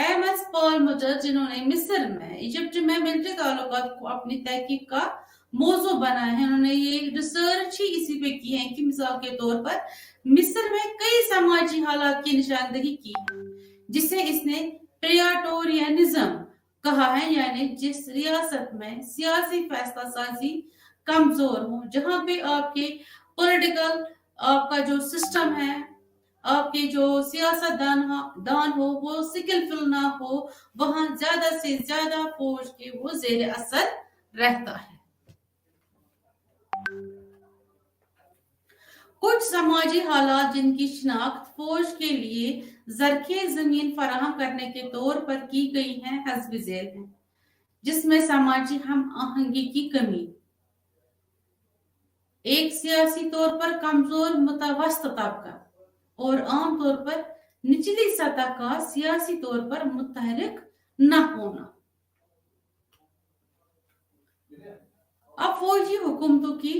एम.एस. पॉल मुजर, जिन्होंने मिस्र में इजिप्ट में मिलिट्री ताल्लुकात को अपनी तहकीक का मौजू बनाया है, उन्होंने ये रिसर्च ही इसी पे की है कि मिसाल के तौर पर मिस्र में कई समाजी हालात की निशानदेही की है जिसे इसने प्रियाटोरियनिज्म कहा है, यानी जिस रियासत में सियासी फैसला साजी कमजोर हो, जहां पे आपके पॉलिटिकल आपका जो सिस्टम है, आपके जो सियासतदान दान हो वो स्किलफुल ना हो, वहां ज्यादा से ज्यादा फौज के वो जेर असर रहता है। कुछ समाजी हालात जिनकी शिनाख्त फौज के लिए जरखे जमीन फराहम करने के तौर पर की गई है हस्ब झेल है, जिसमें समाजी हम आहंगी की कमी, एक सियासी तौर पर कमजोर मुतवस्त तबका और आम तौर पर निचली सतह का सियासी तौर पर मुतहरिक न होना। अब फौजी हुकूमतों की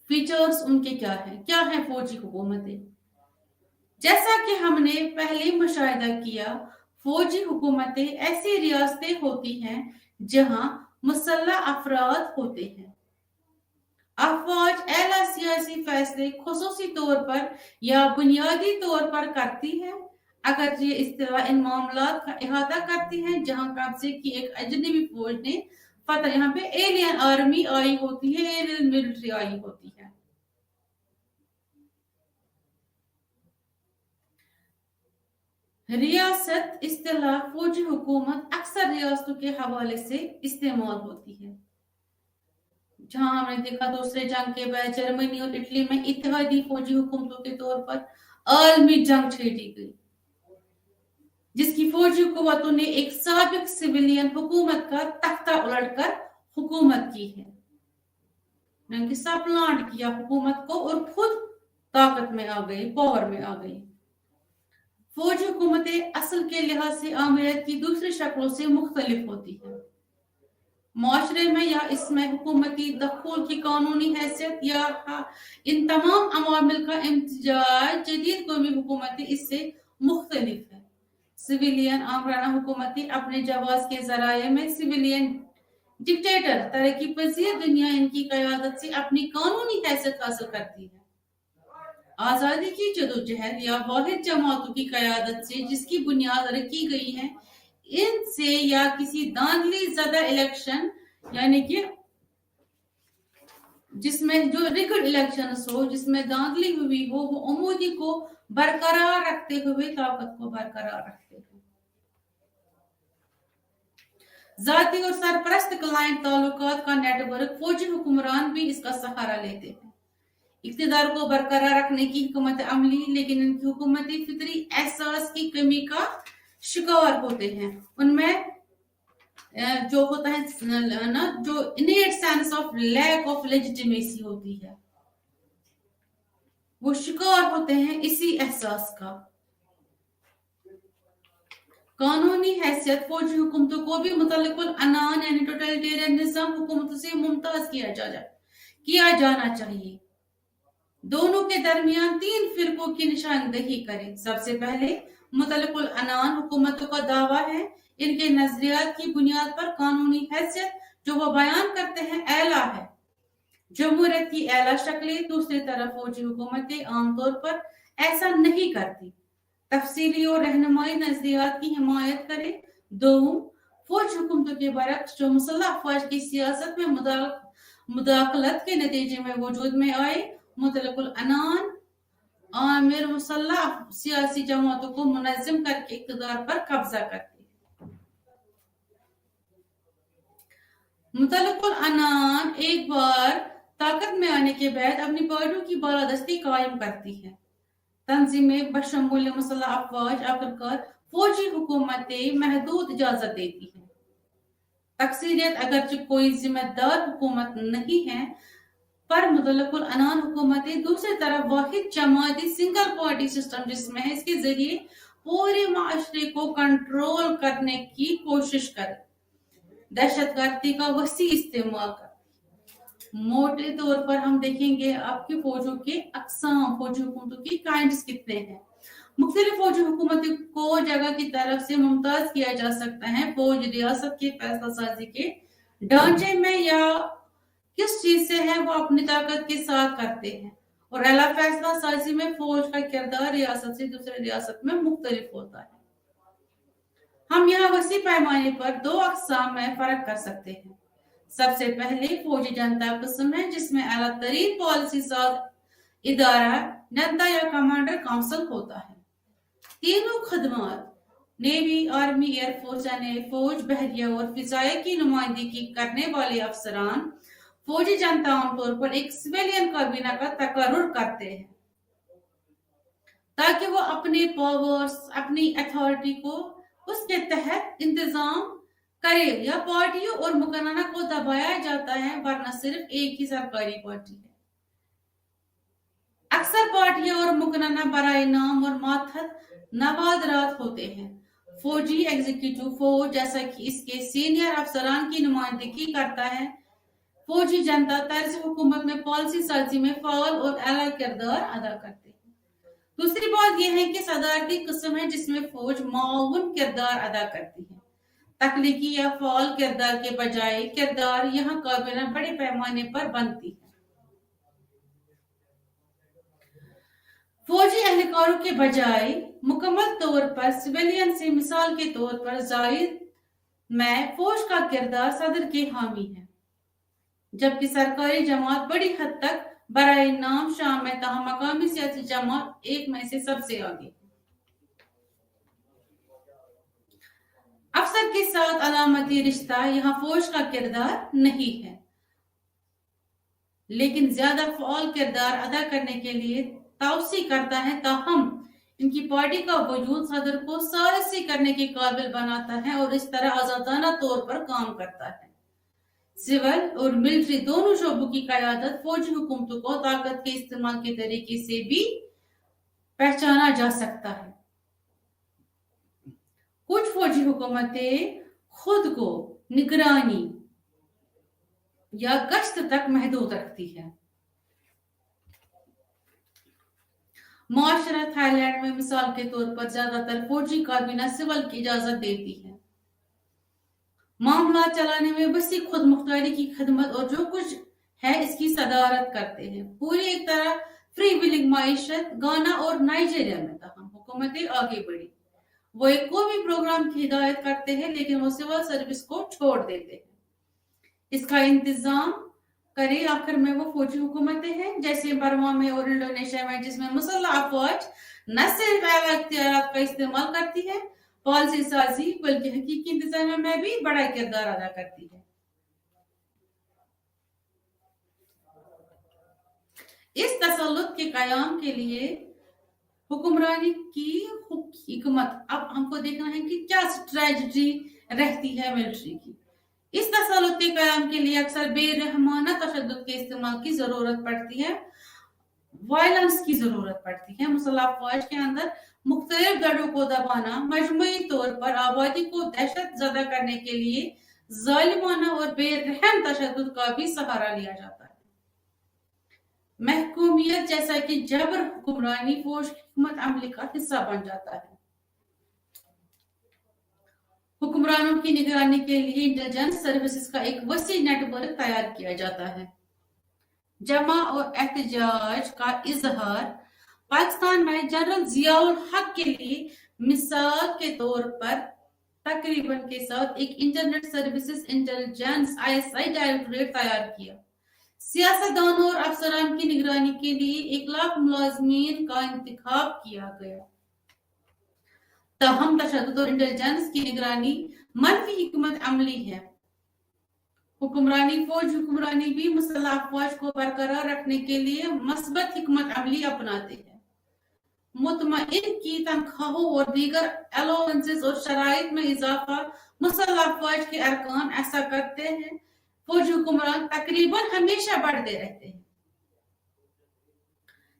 फीचर्स उनके क्या है फौजी हुकूमतें? जैसा कि हमने पहले मुशाहिदा किया, फौजी हुकूमतें ऐसी रियासतें होती हैं जहां मुसल्लह अफराद होते हैं। अफवाज एला सियासी फैसले खुसूसी तौर पर या बुनियादी तौर पर करती है, अगर ये इस्तिला इन मामलात का इहाता करती है जहां कब्जे की एक अजनबी फौज ने फतह, यहाँ पे एलियन आर्मी आई होती है, एलियन मिलिट्री आई होती है। रियासत इस्तिलाह फौजी हुकूमत अक्सर रियासतों के हवाले से इस्तेमाल होती है। जहां हमने देखा दूसरे जंग के बाद जर्मनी और इटली में इत्तेहादी फौजी हुकूमतों के तौर पर आलमी जंग छेड़ी गई, जिसकी फौजी कुव्वतों ने एक साबिक सिविलियन हुकूमत का तख्ता उलटकर हुकूमत की है, सप्लांट किया हुकूमत को और खुद ताकत में आ गई, पावर में आ गई। फौजी हुकूमतें असल के लिहाज से आमिरत की दूसरी शक्लों से मुख्तलिफ होती है। माशरे में या इसमें हुकूमती दखल की कानूनी हैसियत या इन तमाम अवामिल का इम्तिजाज जदीद कौमी हुकूमतें इससे मुख्तलिफ है। सिविलियन आमराना हुकूमतें अपने जवाज के जराये में सिविलियन डिक्टेटर तरक्की पजीर दुनिया इनकी क़यादत से अपनी कानूनी हैसियत हासिल करती है। आजादी की जदोजहद या वाहिद जमातों की क़यादत से जिसकी बुनियाद रखी गई है, इनसे या किसी धांधली ज़दा इलेक्शन, यानी कि जिसमें जो रिगड इलेक्शन हो, जिसमें धांधली हुई हो, वो उम्मीदी को बरकरार रखते हुए, ताकत को बरकरार रखते हुए जाती और सरपरस्त क्लाइंट ताल्लुकात का नेटवर्क फौजी हुक्मरान भी इसका सहारा लेते हैं। इख्तिदार को बरकरार रखने की हुकूमत अमली, लेकिन इनकी हुकूमती फितरी एहसास की कमी का शिकार होते हैं। उनमें जो होता है ना, जो innate sense of lack of legitimacy होती है, वो शिकार होते हैं इसी एहसास का। कानूनी हैसियत फौजी हुकूमतों को भी मुतल्लिकुल अनान यानी टोटलिटेरियन निज़ाम हुकूमतों से मुमताज किया जाना चाहिए। दोनों के दरमियान 3 फिरकों की निशानदही करें। सबसे पहले मुतल्लिकुल अनान हुकूमतों का दावा है, इनके नजरियात की बुनियाद पर कानूनी हैसियत जो वो बयान करते हैं एला है, जमहूरियत की एला शक्लें। दूसरी तरफ फौजी हुकूमतें आमतौर पर ऐसा नहीं करती, तफसीली और रहनुमाई नजरियात की हिमायत करे। दो, फौज हुकूमतों के बरक्स जो मुसल्लह अफवाज की सियासत में मुदाखलत के नतीजे में वजूद में आए, मुतल्लिकुल अनान आमिर मुसल्लह सियासी जमातों को मुनज़्ज़म करके इक़्तिदार पर कब्जा करती है। मुतल्लिकुल अनान एक बार ताकत में आने के बाद अपनी पार्टियों की बालादस्ती कायम करती है। तंजीमें बशमूल मुसल्लह अफवाज आखिरकार फौजी हुकूमतें महदूद इजाजत देती है। तकसीरियत अगरचे कोई जिम्मेदार हुकूमत नहीं है, पर मुतल्लिकुल अनान हुकूमतें दूसरी तरफ वाहिद जमाती सिंगल पार्टी सिस्टम जिसमें है, इसके जरिए पूरे माशरे को कंट्रोल करने की कोशिश करे, दहशतगर्दी का वसी इस्तेमाल कर। मोटे तौर पर हम देखेंगे आपकी फौजों के अक़साम, फौजी हुकूमतों की काइंड्स कितने हैं। मुख्तलिफ फौजी हुकूमतों को जगह की तरफ से मुमताज किया जा सकता है फौज रियासत के फैसला साजी के ढांचे में या किस चीज से है वो अपनी ताकत के साथ करते हैं, और अला फैसला साजी में फौज का किरदार रियासत से दूसरे रियासत में मुख्तलिफ होता है। हम यहाँ वसी पैमाने पर दो अक़साम में फर्क कर सकते हैं। सबसे पहले फौजी जनता किस्म है, जिसमें आला तरीन पॉलिसी साज इदारा जनता या कमांडर काउंसिल होता है। तीनों खदमात नेवी, आर्मी, एयरफोर्स यानी फौज, बहरिया और फिजाई की नुमाइंदगी करने वाले अफसरान फौजी जनता आमतौर पर एक सिविलियन काबीना का तकर्रुर करते हैं ताकि वो अपने पावर्स, अपनी अथॉरिटी को उसके तहत इंतजाम करे। या पार्टियों और मुकर्रना को दबाया जाता है, वरना सिर्फ एक ही सरकारी पार्टी है। अक्सर पार्टियां और मुकर्रना बराए नाम और मातहत नवादरात होते हैं। फौजी एग्जीक्यूटिव फौज, जैसा कि इसके सीनियर अफसरान की नुमाइंदगी करता है। फौजी जनता तर्ज हुकूमत में पॉलिसी साजी में फाल और अला किरदार अदा करते हैं। दूसरी बात यह है कि सदारती किस्म है, जिसमें फौज माउन किरदार अदा करती है। तकलीकी या फाल किरदार के बजाय किरदार यहाँ काबीना बड़े पैमाने पर बनती है। फौजी एहलकारों के बजाय मुकम्मल तौर पर सिविलियन से, मिसाल के तौर पर जायद में फौज का किरदार सदर के हामी है, जबकि सरकारी जमात बड़ी हद तक बराए नाम शाम में तहा मकामी सियासी जमात एक में से सबसे आगे। अफसर के साथ अलामती रिश्ता यहाँ फौज का किरदार नहीं है, लेकिन ज्यादा फाल किरदार अदा करने के लिए तौसी करता है। ताहम इनकी पार्टी का वजूद सदर को सारसी करने के काबिल बनाता है और इस तरह आजादाना तौर पर काम करता है। सिविल और मिलिट्री दोनों शोबों की क़यादत फौजी हुकूमतों को ताकत के इस्तेमाल के तरीके से भी पहचाना जा सकता है। कुछ फौजी हुकूमतें खुद को निगरानी या गश्त तक महदूद रखती है। मुआशरा थाईलैंड में मिसाल के तौर पर ज्यादातर फौजी काबीना सिविल की इजाजत देती है। मामला चलाने में वसी खुद मुख्तारी की खदमत और जो कुछ है इसकी सदारत करते हैं। पूरी एक तरह फ्री विलिंग माइशत गाना और नाइजीरिया में तहम हुकूमतें आगे बढ़ी। वो एक कौमी प्रोग्राम की हिदायत करते हैं, लेकिन वो सिविल सर्विस को छोड़ देते हैं। इसका इंतजाम करे आखिर में वो फौजी हुकूमतें हैं, जैसे बर्मा में और इंडोनेशिया में, जिसमें मुसल्लह अफवाज न सिर्फ आला इख्तियारात का इस्तेमाल करती है, पॉलिसी साजी बल्कि हकीकी इंतजाम में भी बड़ा किरदार अदा करती है। इस तसल्लुत के कयाम के लिए हुक्मरानी की हिकमत, अब हमको देखना है कि क्या स्ट्रेटजी रहती है मिलिट्री की। इस तसल्लुत के कयाम के लिए अक्सर बेरहमाना तशद्दुद के इस्तेमाल की जरूरत पड़ती है, वायलेंस की जरूरत पड़ती है। मुसल्लह अफवाज के अंदर मुख्तलिफ दड़ों को दबाना, मजमूई तौर पर आबादी को दहशत ज़दा करने के लिए जालिमाना और बेरहम तशद्दुद का भी सहारा लिया जाता है। महकूमियत जैसा कि जबर हुक्मरानी फौज की हिकमत अमली का हिस्सा बन जाता है। हुक्मरानों की निगरानी के लिए इंटेलिजेंस सर्विसेज का एक वसी नेटवर्क तैयार किया जाता है। जमा और एहतजाज का इजहार पाकिस्तान में जनरल जियाउल हक के लिए मिसाल के तौर पर तकरीबन के साथ एक internet services intelligence ISI directorate तैयार किया। सियासतदानों और अफसरान की निगरानी के लिए 1 लाख मुलाजमीन का इंतखाब किया गया। तहम तशद्दुद और इंटेलिजेंस की निगरानी मनफी हिकमत अमली है। हुक्मरानी फौज हुक्मरानी भी मुसल्लह अफवाज को बरकरार रखने के लिए मस्बत हिकमत अमली अपनाते हैं। मुतमईन की तनख्वाहों और दीगर अलाउंसेस और शराइत में इजाफा मुसल्लह अफवाज के अरकान ऐसा करते हैं। फौजी हुक्मरान तकरीबन हमेशा बढ़ते रहते हैं।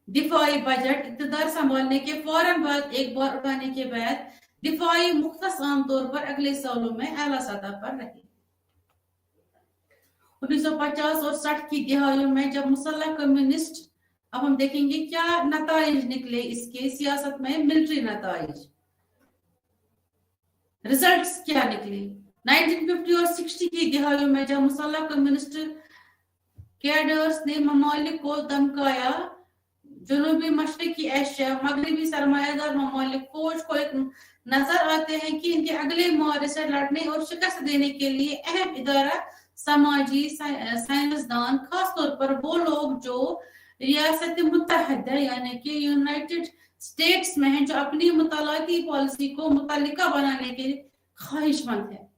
दिफाई बजट इक़्तिदार संभालने के फौरन बाद एक बार उठाने के बाद दिफाई मुख्तस आमतौर पर अगले सालों में आला सतह पर रहे। 1950 और 60 की दिहाइयों में जब मुसल्लह कम्युनिस्ट, अब हम देखेंगे क्या नताइज निकले इसके सियासत में, मिलिट्री नताइज, रिजल्ट्स क्या निकले। 1950 और 60 की दिहाइयों में जब मुसल्लह कम्युनिस्ट कैडर्स ने ममालिक को धमकाया, जनूबी मशरकी एशिया मगरबी सरमायादार ममालिक फौज को एक नजर आते हैं कि इनके अगले मुहावरे से लड़ने और शिकस्त देने के लिए अहम इदारा समाजी साइंसदान, खासतौर पर वो लोग जो रियासत मुत्तहदा यानी कि यूनाइटेड स्टेट्स में हैं, जो अपनी मुतलाकी पॉलिसी को मुतल्लिका बनाने के ख्वाहिशमंद है।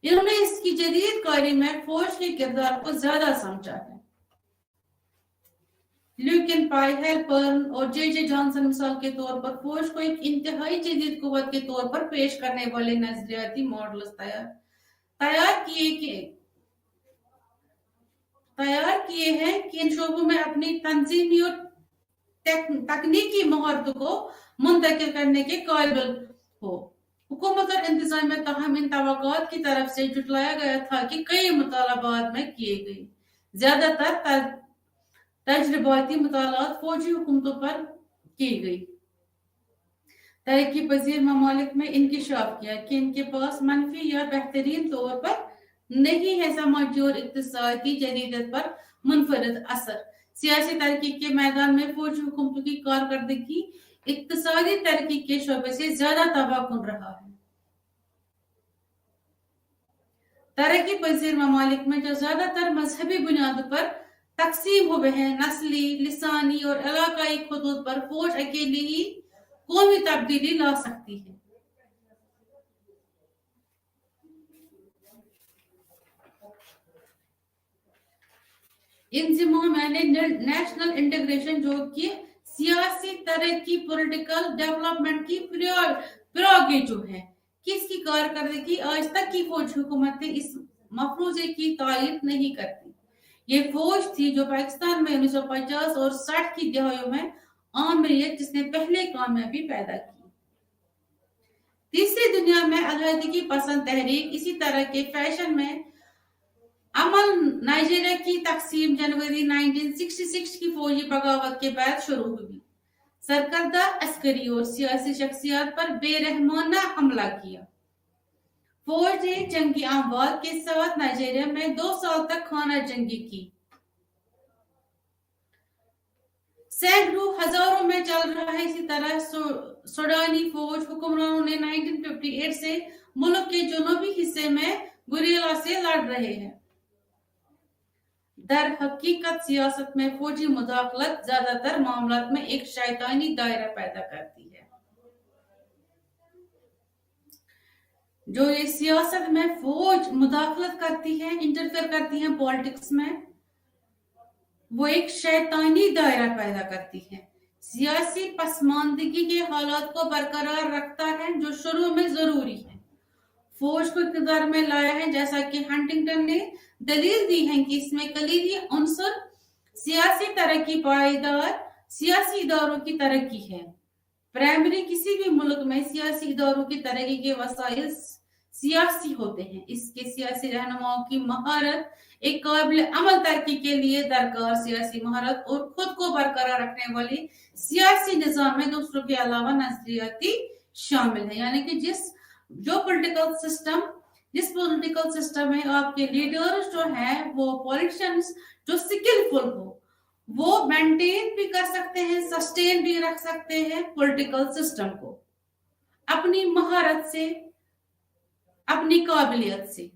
इन्होंने इसकी जदीद कारी में फौज के किरदार को ज्यादा समझा है। ल्यूकिन पाई, हेल्पर्न और जे जॉनसन मिसाल के तौर पर फौज को एक इंतहाई जदीद कुव्वत के तौर पर पेश करने वाले नजरियाती मॉडल्स तैयार किए हैं कि इन शोबों में अपनी तंजीमी और तकनीकी महारत को मुंतकिल करने के काबिल हो। हुकूमत और इंतजामिया ताहम इन तवक्कुआत की तरफ से जुटलाया गया था कि कई मुतालबात में किए गए ज्यादातर तजर्बाती मुतालात फौजी हुकूमतों पर की गई। तरक्की पजीर ममालिक में इंकिशाफ किया कि इनके पास मनफी या बेहतरीन तौर पर नहीं है समाजी और इक्तिसादी जदीदत पर मुनफरद असर। सियासी तरक्की के मैदान में फौजी हुकूमतों की कारकर्दगी इक्तिसादी तरक्की के शोबे से ज्यादा तबाहकुन रहा है। तरक्की पजीर ममालिक में जो ज्यादातर मजहबी बुनियादों पर तकसीम हुए हैं, नस्ली, लिसानी और इलाकाई खुदूद पर फौज अकेली ही कौमी तब्दीली ला सकती है। इंजिमाम यानी नेशनल इंटीग्रेशन, जो कि सियासी तरक्की पॉलिटिकल डेवलपमेंट की प्रोगेटिव है कि इसकी कारकर्दगी आज तक की फौज हुकूमतें इस मफरूजे की तायद नहीं करती। ये फौज थी जो पाकिस्तान में 1950 और 60 की दहाइयों में आमरीत जिसने पहले कामयाबी पैदा की। तीसरी दुनिया में अलहदगी पसंद तहरीक इसी तरह के फैशन में अमल नाइजीरिया की तकसीम जनवरी 1966 की फौजी बगावत के बाद शुरू हुई। सरकर्दा अस्करी और सियासी शख्सियत पर बेरहमाना हमला किया। फौज ने जंगी अमवाल के साथ नाइजीरिया में 2 साल तक खाना जंगी की। सैकड़ों हजारों में चल रहा है। इसी तरह सूडानी फौज हुक्मरानों ने 1958 से मुल्क के जनूबी हिस्से में गुरिल्ला से लड़ रहे हैं। दर हकीकत सियासत में फौजी मुदाखलत ज्यादातर मामलात में एक शैतानी दायरा पैदा करती है। जो ये सियासत में फौज मुदाखलत करती है, इंटरफेयर करती है पॉलिटिक्स में, वो एक शैतानी दायरा पैदा करती है। सियासी पसमानदगी के हालात को बरकरार रखता है जो शुरू में जरूरी है। फौज को इक़्तिदार में लाया है, जैसा कि हंटिंगटन ने दलील दी है कि इसमें कलीदी उनसर सियासी तरक्की, पायदार सियासी इदारों की तरक्की है। प्राइमरी किसी भी मुल्क में सियासी इदारों की तरक्की के वसाइल सियासी होते हैं। इसके सियासी रहनुमाओं की महारत एक काबिल अमल तरक्की के लिए दरकार सियासी महारत और खुद को बरकरार रखने वाली सियासी निजाम में दूसरों के अलावा नजरियाती शामिल है। यानी कि जिस पॉलिटिकल सिस्टम में आपके लीडर्स जो हैं, वो पॉलिटिशियंस जो स्किलफुल हो, वो मेंटेन भी कर सकते हैं, सस्टेन भी रख सकते हैं पॉलिटिकल सिस्टम को अपनी महारत से, अपनी काबिलियत से।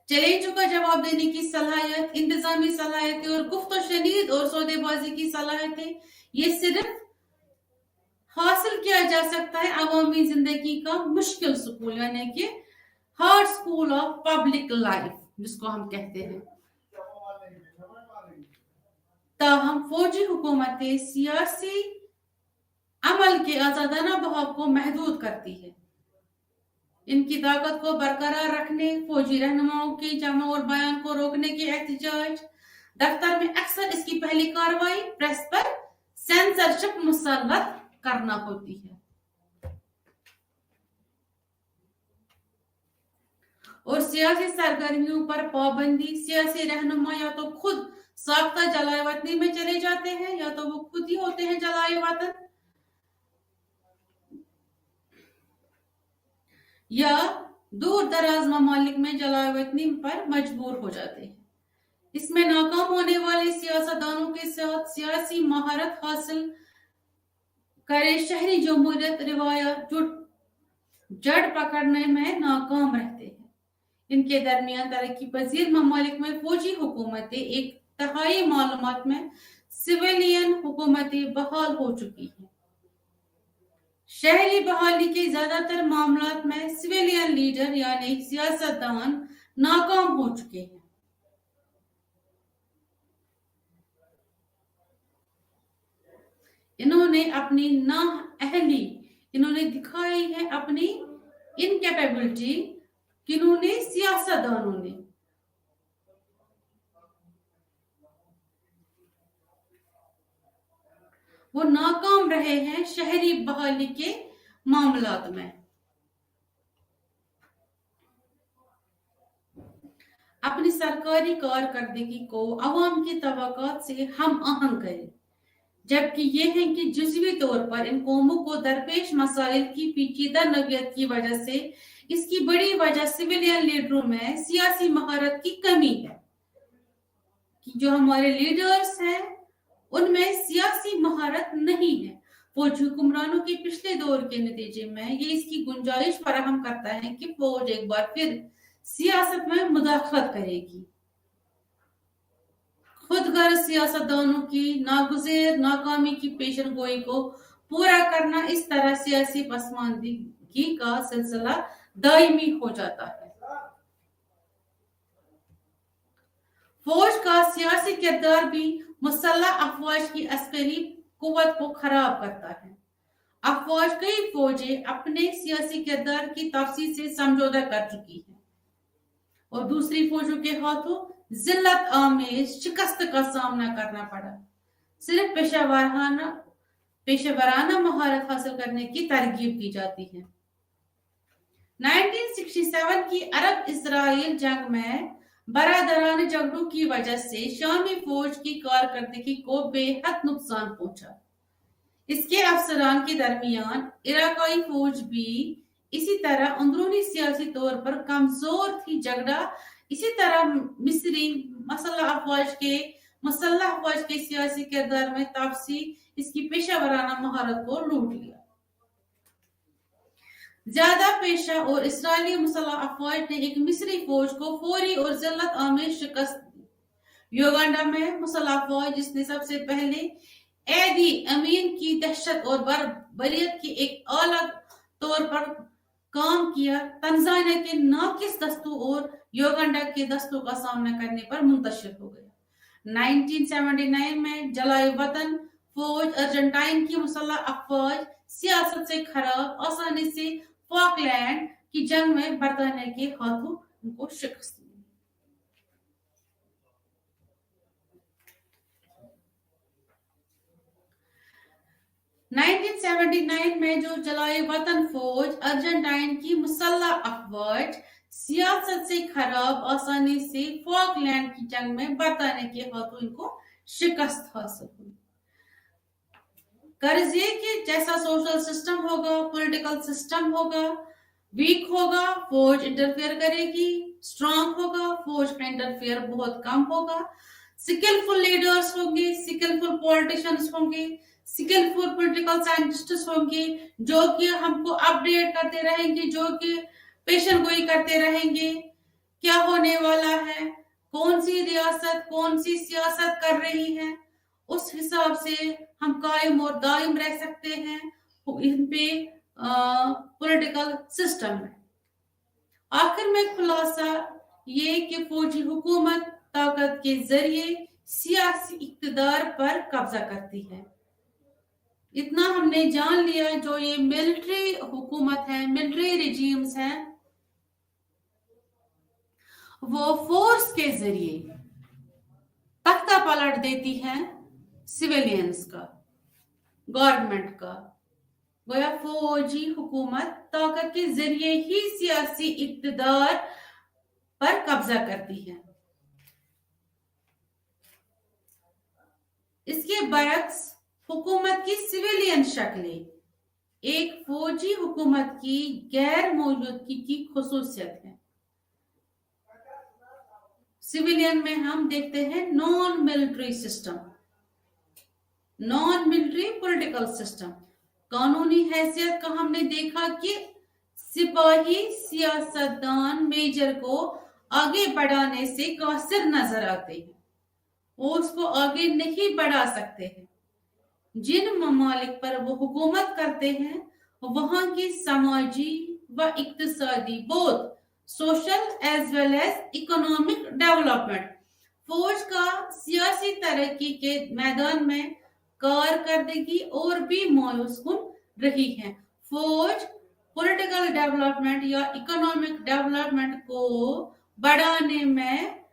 चैलेंजों का जवाब देने की सलाहियत, इंतजामी सलाहियतें और गुफ्तो शनीद और सौदेबाजी की सलाहियतें, ये सिर्फ हासिल किया जा सकता है अवामी जिंदगी का मुश्किल स्कूल, यानी कि hard school of public life जिसको हम कहते हैं। ताहम फौजी हुकूमतें सियासी अमल के आजादाना बहाव को महदूद करती है। इनकी ताकत को बरकरार रखने, फौजी रहनुमाओं के जमा और बयान को रोकने के एहतिजाज दफ्तर में अक्सर इसकी पहली कार्रवाई प्रेस पर सेंसरशिप मुसल्लत करना होती है। और सियासी सरगर्मियों पर पाबंदी, सियासी रहनुमा या तो खुद साख्ता जलाए वतनी में चले जाते हैं या तो वो खुद ही होते हैं जलाए वतन, या दूर दराज ममालिक में जलाए वतनी पर मजबूर हो जाते हैं। इसमें नाकाम होने वाले सियासतदानों के साथ सियासी महारत हासिल करे शहरी जमहूरियत रिवायत जो जड़ पकड़ने में नाकाम रहते हैं। इनके दरमियान तरक्की पजीर ममालिक में फौजी हुकूमतें एक तिहाई मालूमात में सिविलियन हुकूमतें बहाल हो चुकी हैं। शहरी बहाली के ज्यादातर मामलात में सिविलियन लीडर यानी सियासतदान नाकाम हो चुके हैं। इन्होंने अपनी नाअहली इन्होंने दिखाई है अपनी इनकैपेबिलिटी किन्होंने सियासतदानों ने। वो नाकाम रहे हैं शहरी बहाली के मामलात में। अपनी सरकारी कारकर्दगी को अवाम की तवक्कुआत से हम आहंग करें, जबकि ये है कि जुज़वी तौर पर इन कौमों को दरपेश मसाइल की पेचीदा नौयत की वजह से इसकी बड़ी वजह सिविलियन लीडरों में सियासी महारत की कमी है कि जो हमारे लीडर्स हैं उनमें सियासी महारत नहीं है। फौज हुक्मरानों के पिछले दौर के नतीजे में ये इसकी गुंजाइश फराहम करता है कि फौज एक बार फिर सियासत में मुदाखलत करेगी। खुदगर्ज सियासतदानों की नागुज़ेर नाकामी की पेशन गोई को पूरा करना इस तरह सियासी पसमानदगी का सिलसिला दायमी हो जाता है। फौज का सियासी किरदार भी मुसल्लह अफवाज की अस्करी कुव्वत को खराब करता है। अफवाज कई फौजें अपने सियासी किरदार की तफसील से समझौता कर चुकी है और दूसरी फौजों के हाथों जिल्लत आमेज शिकस्त का सामना करना पड़ा। सिर्फ पेशेवराना महारत हासिल करने की तरगीब की जाती है। 1967 की अरब इसराइल जंग में बरादरान झगड़ों की वजह से शामी फौज की कारकर्दगी को बेहद नुकसान पहुंचा। इसके अफसरान के दरमियान इराकाई फौज भी इसी तरह अंदरूनी सियासी तौर पर कमजोर थी। झगड़ा इसी तरह मिस्री मुसल्लह अफवाज के सियासी किरदार में तापसी इसकी पेशावराना महारत को लूट लिया। ज्यादा पेशा और इसराइली मुसल्लह अफवाज ने एक मिस्री फौज को फौरी और जिल्लत आमेज शिकस्त दी। युगांडा में मुसल्लह अफवाज जिसने सबसे पहले एदी अमीन की दहशत और बर्बरियत की एक अलग तौर पर काम किया, तंजानिया के नाकिस दस्तों और युगांडा के दस्तों का सामना करने पर मुंतशिर हो गया। 1979 में जलाए वतन फौज अर्जेंटाइन की मुसल्लह अफवाज सियासत से खराब आसानी से फॉकलैंड की जंग में बरतानिया के हाथों उनको शिकस्त दी। नाइनटीन 1979 में जो जलाए वतन फौज अर्जेंटाइन की मुसल्लह अफवाज सियासत से खराब आसानी से फॉकलैंड की जंग में बरतानिया के हाथों इनको शिकस्त हासिल हुई। कर्जे के जैसा सोशल सिस्टम होगा, पॉलिटिकल सिस्टम होगा, वीक होगा फौज इंटरफेयर करेगी, स्ट्रांग होगा फौज का इंटरफेयर बहुत कम होगा। स्किलफुल लीडर्स होंगे, स्किलफुल पॉलिटिशियंस होंगे, स्किलफुल पॉलिटिकल साइंटिस्ट्स होंगे जो कि हमको अपडेट करते रहेंगे, जो कि पेशन गोई करते रहेंगे क्या होने वाला है, कौन सी रियासत कौन सी सियासत कर रही है, उस हिसाब से हम कायम और दायम रह सकते हैं इन पे पॉलिटिकल सिस्टम में। आखिर में खुलासा ये कि फौजी हुकूमत ताकत के जरिए सियासी इक्तदार पर कब्जा करती है। इतना हमने जान लिया। जो ये मिलिट्री हुकूमत है, मिलिट्री रिजीम्स हैं, वो फोर्स के जरिए तख्ता पलट देती है सिविलियंस का, गवर्नमेंट का। गोया फौजी हुकूमत ताकत के जरिए ही सियासी इक्तदार पर कब्जा करती है। इसके बरक्स हुकूमत की सिविलियन शक्लें एक फौजी हुकूमत की गैर मौजूदगी की खुसूसियत है। सिविलियन में हम देखते हैं non military system, non military political system. कानूनी हैसियत का हमने देखा कि सिपाही सियासतदान मेजर को आगे बढ़ाने से कासिर नजर आते हैं, वो उसको आगे नहीं बढ़ा सकते हैं। जिन ममालिक पर वो हुकूमत करते हैं वहां की समाजी व इक्तिसादी both social as well as economic development, फौज का सियासी तरक्की के मैदान में कारकर्दगी और भी मायूस कुन रही है। फौज पॉलिटिकल डेवलपमेंट या इकोनॉमिक डेवलपमेंट को बढ़ाने में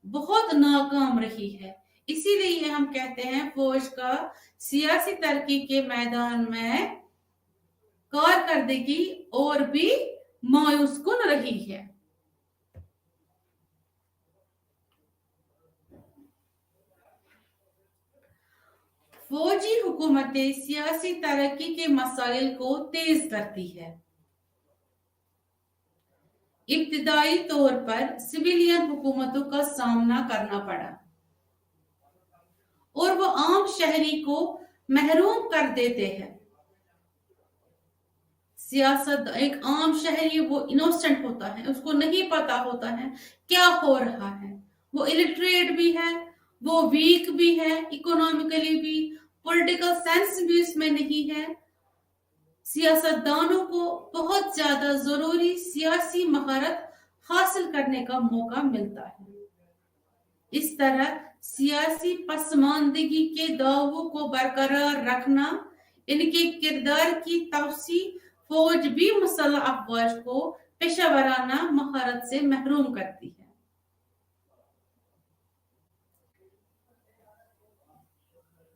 बहुत नाकाम रही है। इसीलिए हम कहते हैं फौज का सियासी तरक्की के मैदान में कारकर्दगी और भी मायूस कुन रही है। फौजी हुकूमतें सियासी तरक्की के मसाइल को तेज करती है। इब्तिदाई तौर पर सिविलियन हुकूमतों का सामना करना पड़ा और वो आम शहरी को महरूम कर देते हैं। सियासत, एक आम शहरी वो इनोसेंट होता है, उसको नहीं पता होता है क्या हो रहा है, वो इलिटरेट भी है, वो वीक भी है, इकोनॉमिकली भी, पॉलिटिकल सेंस भी उसमें नहीं है। सियासतदानों को बहुत ज्यादा जरूरी सियासी महारत हासिल करने का मौका मिलता है। इस तरह सियासी पसमानदगी के दावों को बरकरार रखना, इनके किरदार की तवसी फौज भी मुसल्लह अफवाज को पेशावराना महारत से महरूम करती है।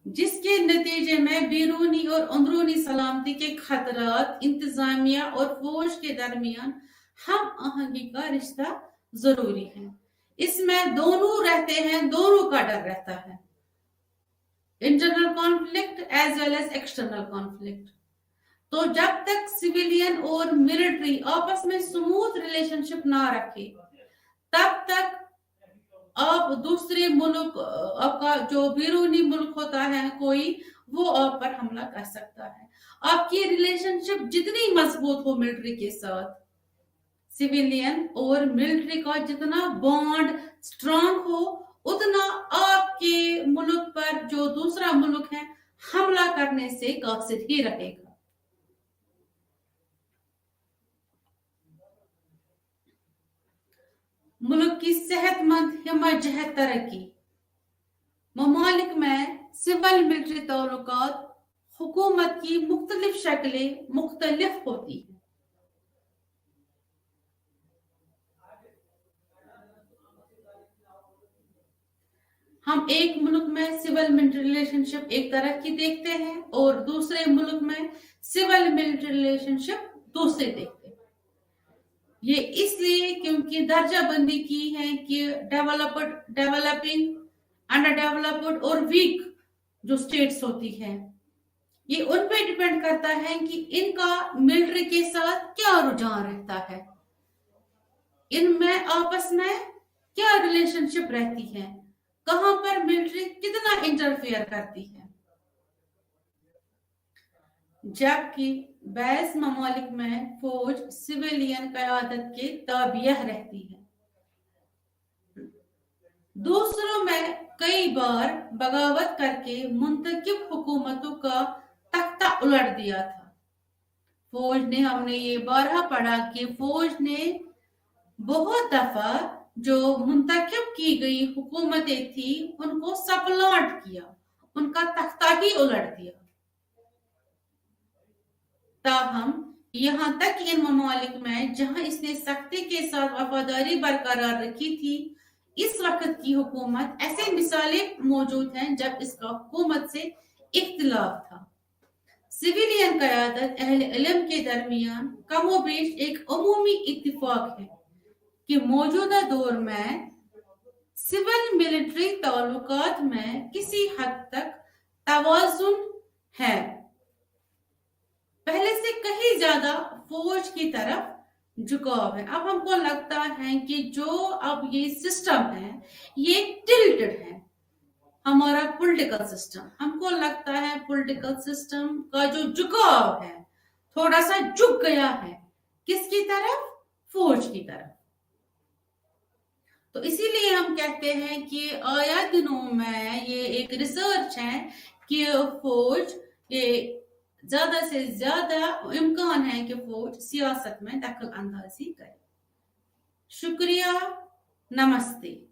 जिसके नतीजे में बैरूनी और अंदरूनी सलामती के खतरात इंतजामिया और फौज के दरमियान हम आहंगी का रिश्ता जरूरी है। इसमें दोनों रहते हैं, दोनों का डर रहता है, internal conflict as well as external conflict. तो जब तक सिविलियन और मिलिट्री आपस में स्मूथ रिलेशनशिप ना रखे, तब तक आप दूसरे मुल्क, आपका जो बैरूनी मुल्क होता है कोई, वो आप पर हमला कर सकता है। आपकी रिलेशनशिप जितनी मजबूत हो मिलिट्री के साथ, सिविलियन और मिलिट्री का जितना बॉन्ड स्ट्रांग हो, उतना आपके मुल्क पर जो दूसरा मुल्क है हमला करने से कासिर ही रहेगा। मुल्क की सेहतमंद हिम्मत तरक्की, ममालिक में सिविल मिलिट्री ताल्लुकात हुकूमत की मुख्तलिफ शक्लें मुख्तलिफ होती है। हम एक मुल्क में सिविल मिलिट्री रिलेशनशिप एक तरह की देखते हैं और दूसरे मुल्क में सिविल मिलिट्री रिलेशनशिप दूसरे देखते हैं। ये इसलिए क्योंकि दर्जा बंदी की है कि डेवलप्ड, डेवलपिंग, अंडर डेवलप्ड और वीक जो स्टेट्स होती है, ये उन पे डिपेंड करता है कि इनका मिलिट्री के साथ क्या रुझान रहता है, इनमें आपस में क्या रिलेशनशिप रहती है, कहां पर मिलिट्री कितना इंटरफेयर करती है। जबकि बैस ममालिक में फौज सिविलियन क़यादत के ताबियह रहती है। दूसरों में कई बार बगावत करके मुंतकिब हुकूमतों का तख्ता उलट दिया था। फौज ने, हमने ये बारहा पढ़ा कि फौज ने बहुत दफा जो मुंतकिब की गई हुकूमतें थी उनको सपलॉट किया, उनका तख्ता ही उलट दिया। ताहम यहाँ तक इन ममालिक में जहां इसने सख्ती के साथ वफादारी बरकरार रखी थी, इस वक्त की हुकूमत ऐसे मिसालें मौजूद हैं जब इसका हुकूमत से इख्तिलाफ था। सिविलियन क़यादत अहले इल्म के दरमियान कमोबेश एक अमूमी इत्तिफाक है कि मौजूदा दौर में सिविल मिलिट्री ताल्लुकात में किसी हद तक तवाज़ुन है, पहले से कहीं ज्यादा फौज की तरफ झुकाव है। अब हमको लगता है कि जो अब ये सिस्टम है ये टिल्टेड है, हमारा पॉलिटिकल सिस्टम, हमको लगता है पॉलिटिकल सिस्टम का जो झुकाव है थोड़ा सा झुक गया है, किसकी तरफ? फौज की तरफ। तो इसीलिए हम कहते हैं कि आया दिनों में ये एक रिसर्च है कि फौज ये ज्यादा से ज्यादा इम्कान है कि फौज सियासत में दखल अंदाजी करे। शुक्रिया, नमस्ते।